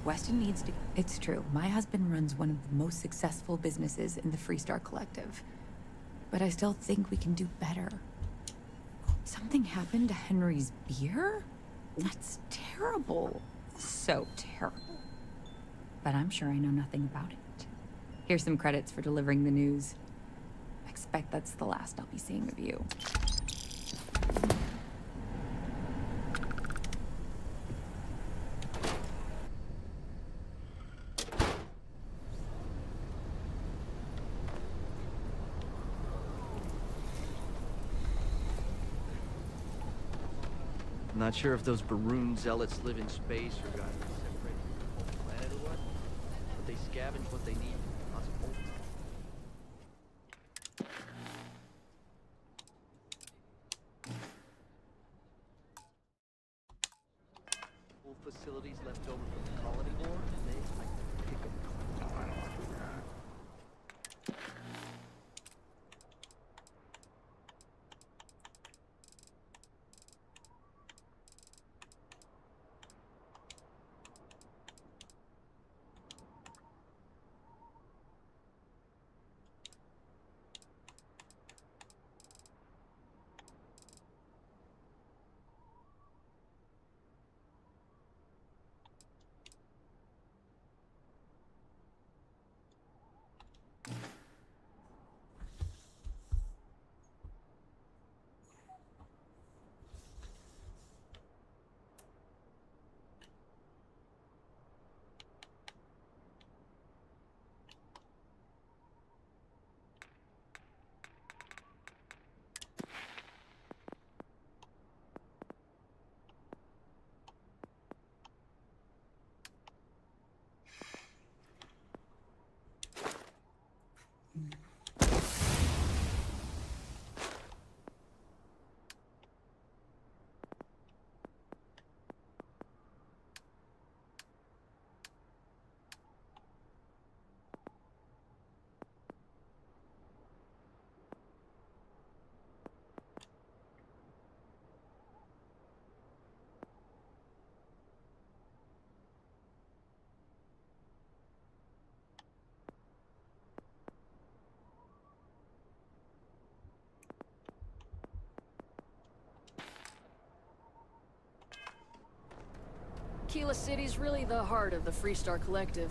Weston needs to... It's true. My husband runs one of the most successful businesses in the Freestar Collective. But I still think we can do better. Something happened to Henry's beer? That's terrible. So terrible. But I'm sure I know nothing about it. Here's some credits for delivering the news. I expect that's the last I'll be seeing of you. Not sure if those Baroon zealots live in space or got separated from the whole planet or what, but they scavenge what they need. Lots of old facilities left over from the Colony War, and they like to pick them. Tequila City's really the heart of the Freestar Collective.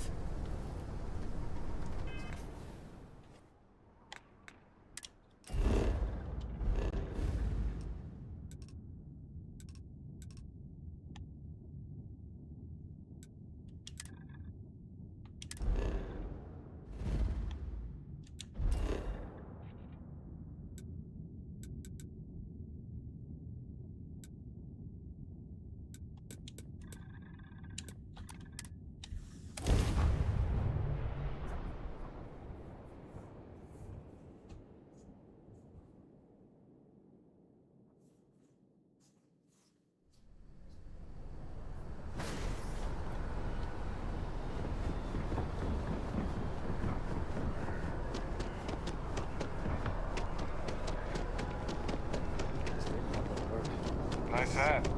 Nice hat.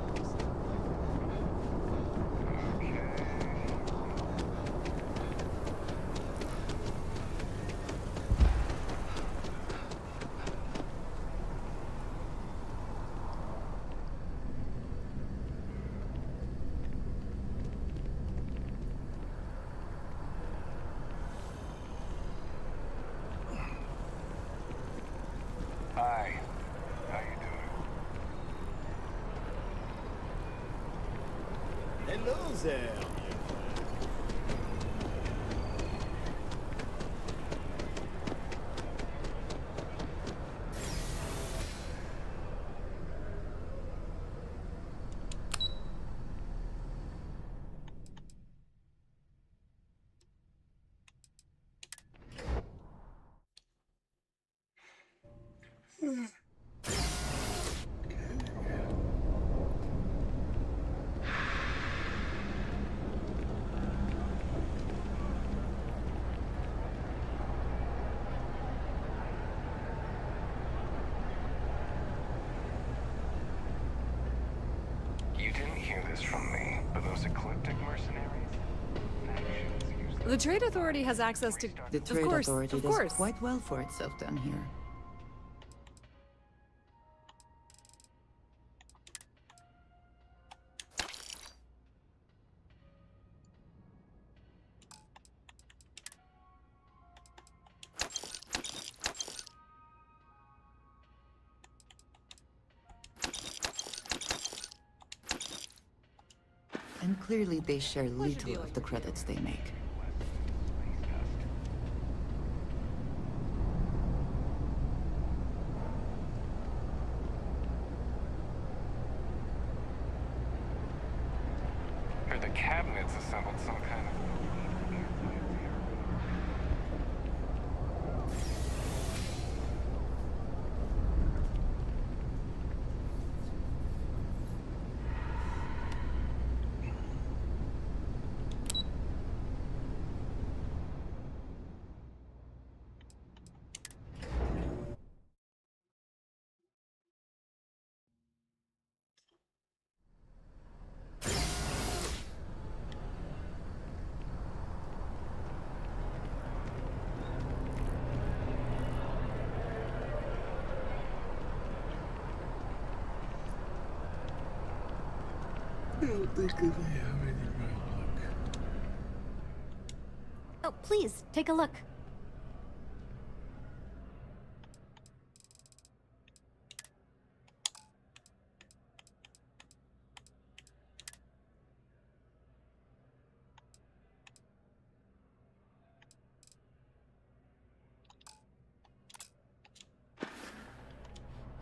Hi. How you doing? Hello there. You didn't hear this from me, but those ecliptic mercenaries? The Trade Authority has access to... The Trade Authority of does course. quite well for itself down here. And clearly they share little of the credits they make. Heard the cabinet's assembled some kind of... I don't think they have any bad luck. Oh, please, take a look.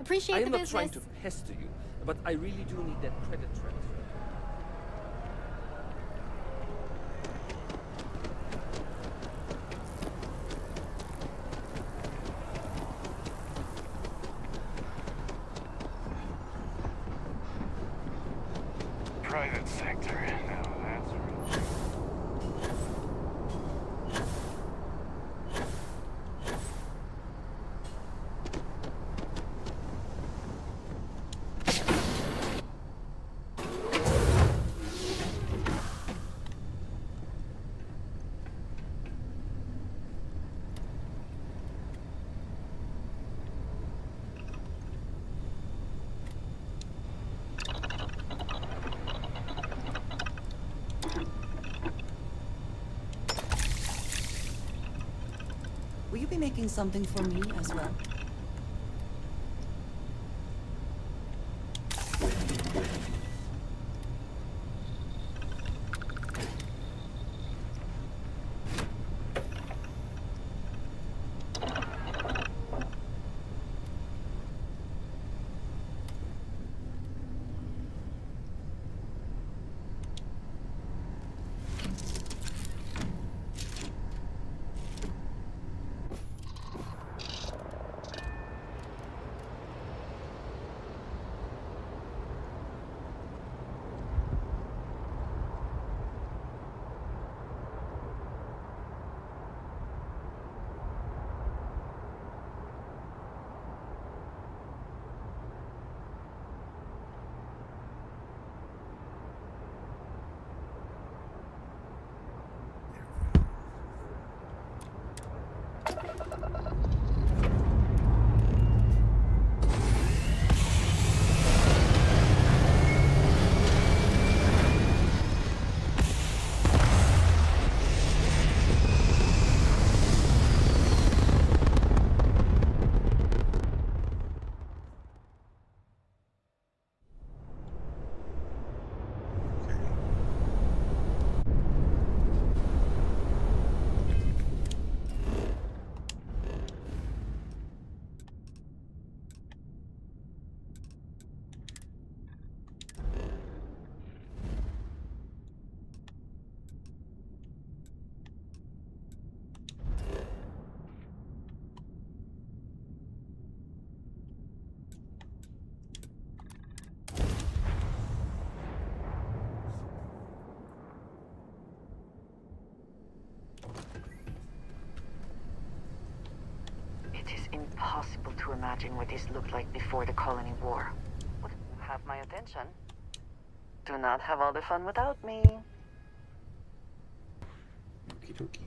Appreciate I the am not business. trying to pester you, but I really do need that credit transfer. Private sector. Now that's real. Will you be making something for me as well? It is impossible to imagine what this looked like before the colony war. Would have my attention. Do not have all the fun without me. Okie dokie.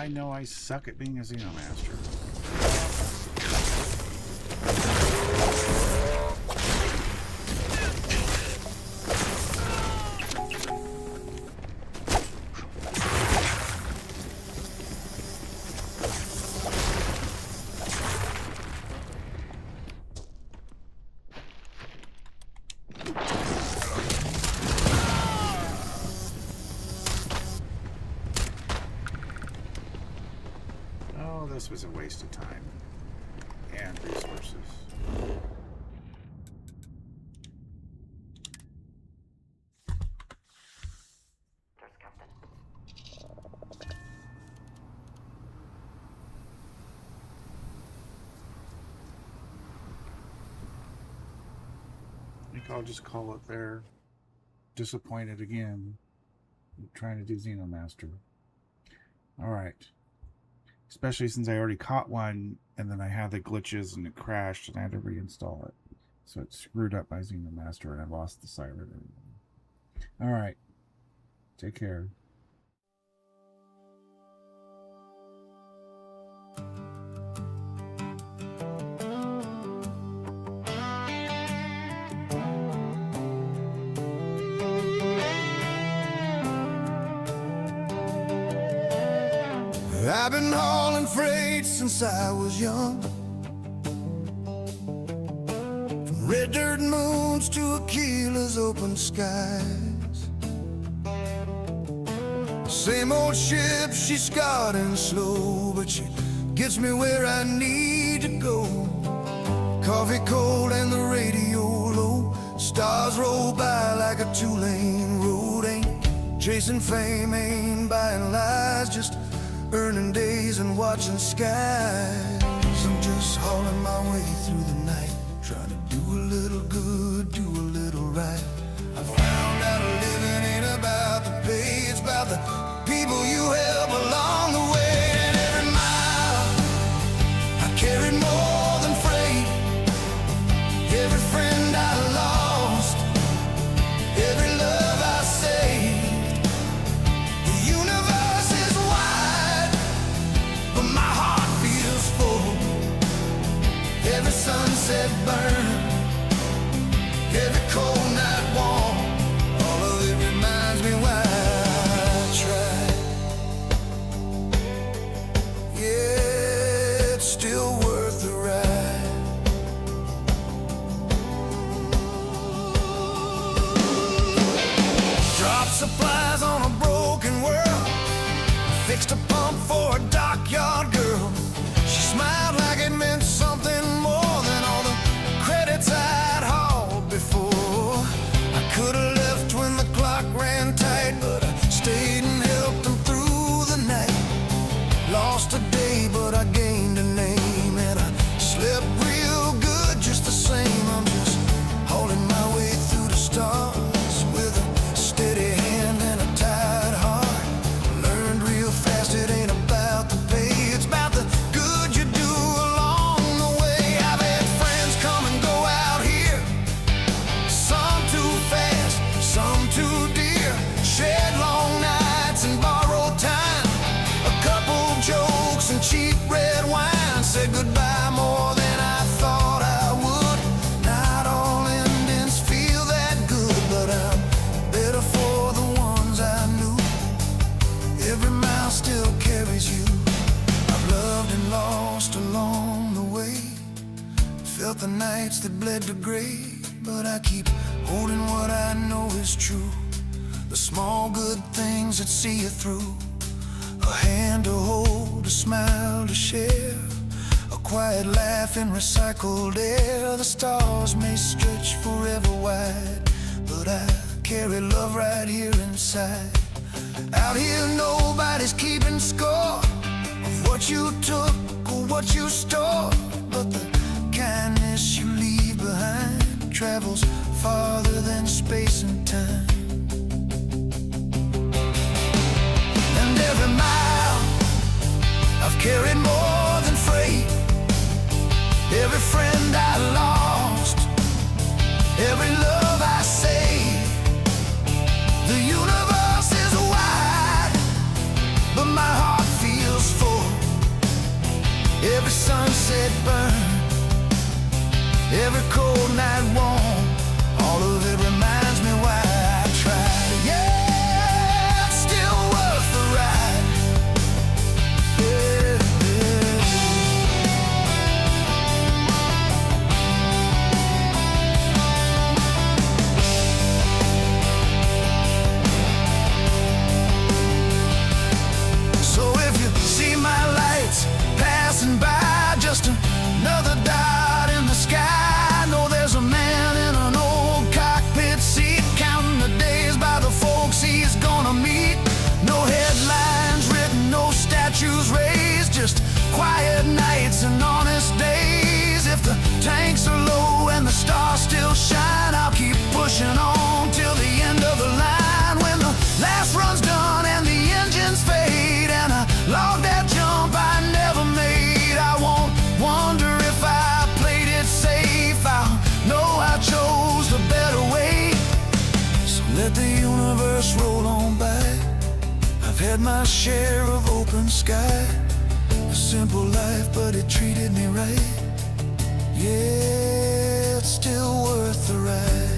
I know I suck at being a Xenomaster. This was a waste of time and resources. I think I'll just call it there. Disappointed again. I'm trying to do Xenomaster. Alright. Especially since I already caught one, and then I had the glitches, and it crashed, and I had to reinstall it. So it screwed up my Xenomaster, and I lost the siren. Alright. Take care. I've been hauling freight since I was young, from red dirt moons to Aquila's open skies. Same old ship, she's scarred and slow, but she gets me where I need to go. Coffee cold and the radio low, stars roll by like a two-lane road. Ain't chasing fame, ain't buying lies, just earning days and watching skies. I'm just hauling my way through the night, trying to do a little good, do a little right. I found out living ain't about the pay, it's about the people you help along the way. And every mile I carried more than freight, every friend I lost, every love I saved. The universe is wide, but my heart feels full. Every sunset burn, every cold night warm, all of it reminds me why I tried. Yeah, it's still worth the ride. Drop supplies on a broken world, fixed a pump for a dockyard girl. She smiled like it meant something more than all the credits I'd hauled before. I could have left when the clock ran tight, but I stayed and helped them through the night. Lost a day, but I gained a name, and I slept real good just the same. I'm just holding my way through the stars with a steady hand and a tight heart. Learned real fast it ain't about the pay, it's about the good you do along the way. I've had friends come and go out here, some too fast, some too dear. Shared long nights and borrowed time, a couple jokes and cheap red wine. Said goodbye more than I thought I would. Not all endings feel that good, but I'm better for the ones I knew. Every mile still carries you. I've loved and lost along the way, felt the nights that bled to gray, but I keep holding what I know is true. The small good things that see you through. A hand to hold, a smile to share, a quiet laugh in recycled air. The stars may stretch forever wide, but I carry love right here inside. Out here nobody's keeping score of what you took or what you stored, but the kindness you leave behind travels farther than space and time. And every mile I've carried more than freight, every friend I lost, every love I saved. The universe is wide, but my heart feels full. every sunset burn, every cold night warm. All of it reminds me why I tried. Yeah, it's still worth the ride. Yeah, yeah. So if you see my lights passing by, just another dot in the sky, know there's a man in an old cockpit seat, counting the days by the folks he's gonna meet. No headlines written, no statues raised, just quiet nights and honest days. If the tanks are low and the stars still shine, I'll keep pushing on till the end of the line. When the last run's done and the engines fade, and I log that jump I never made, I won't wonder if I played it safe. I'll know I chose the better way. So let the universe roll on by. I've had my share of open sky, a simple life, but it treated me right. Yeah, it's still worth the ride.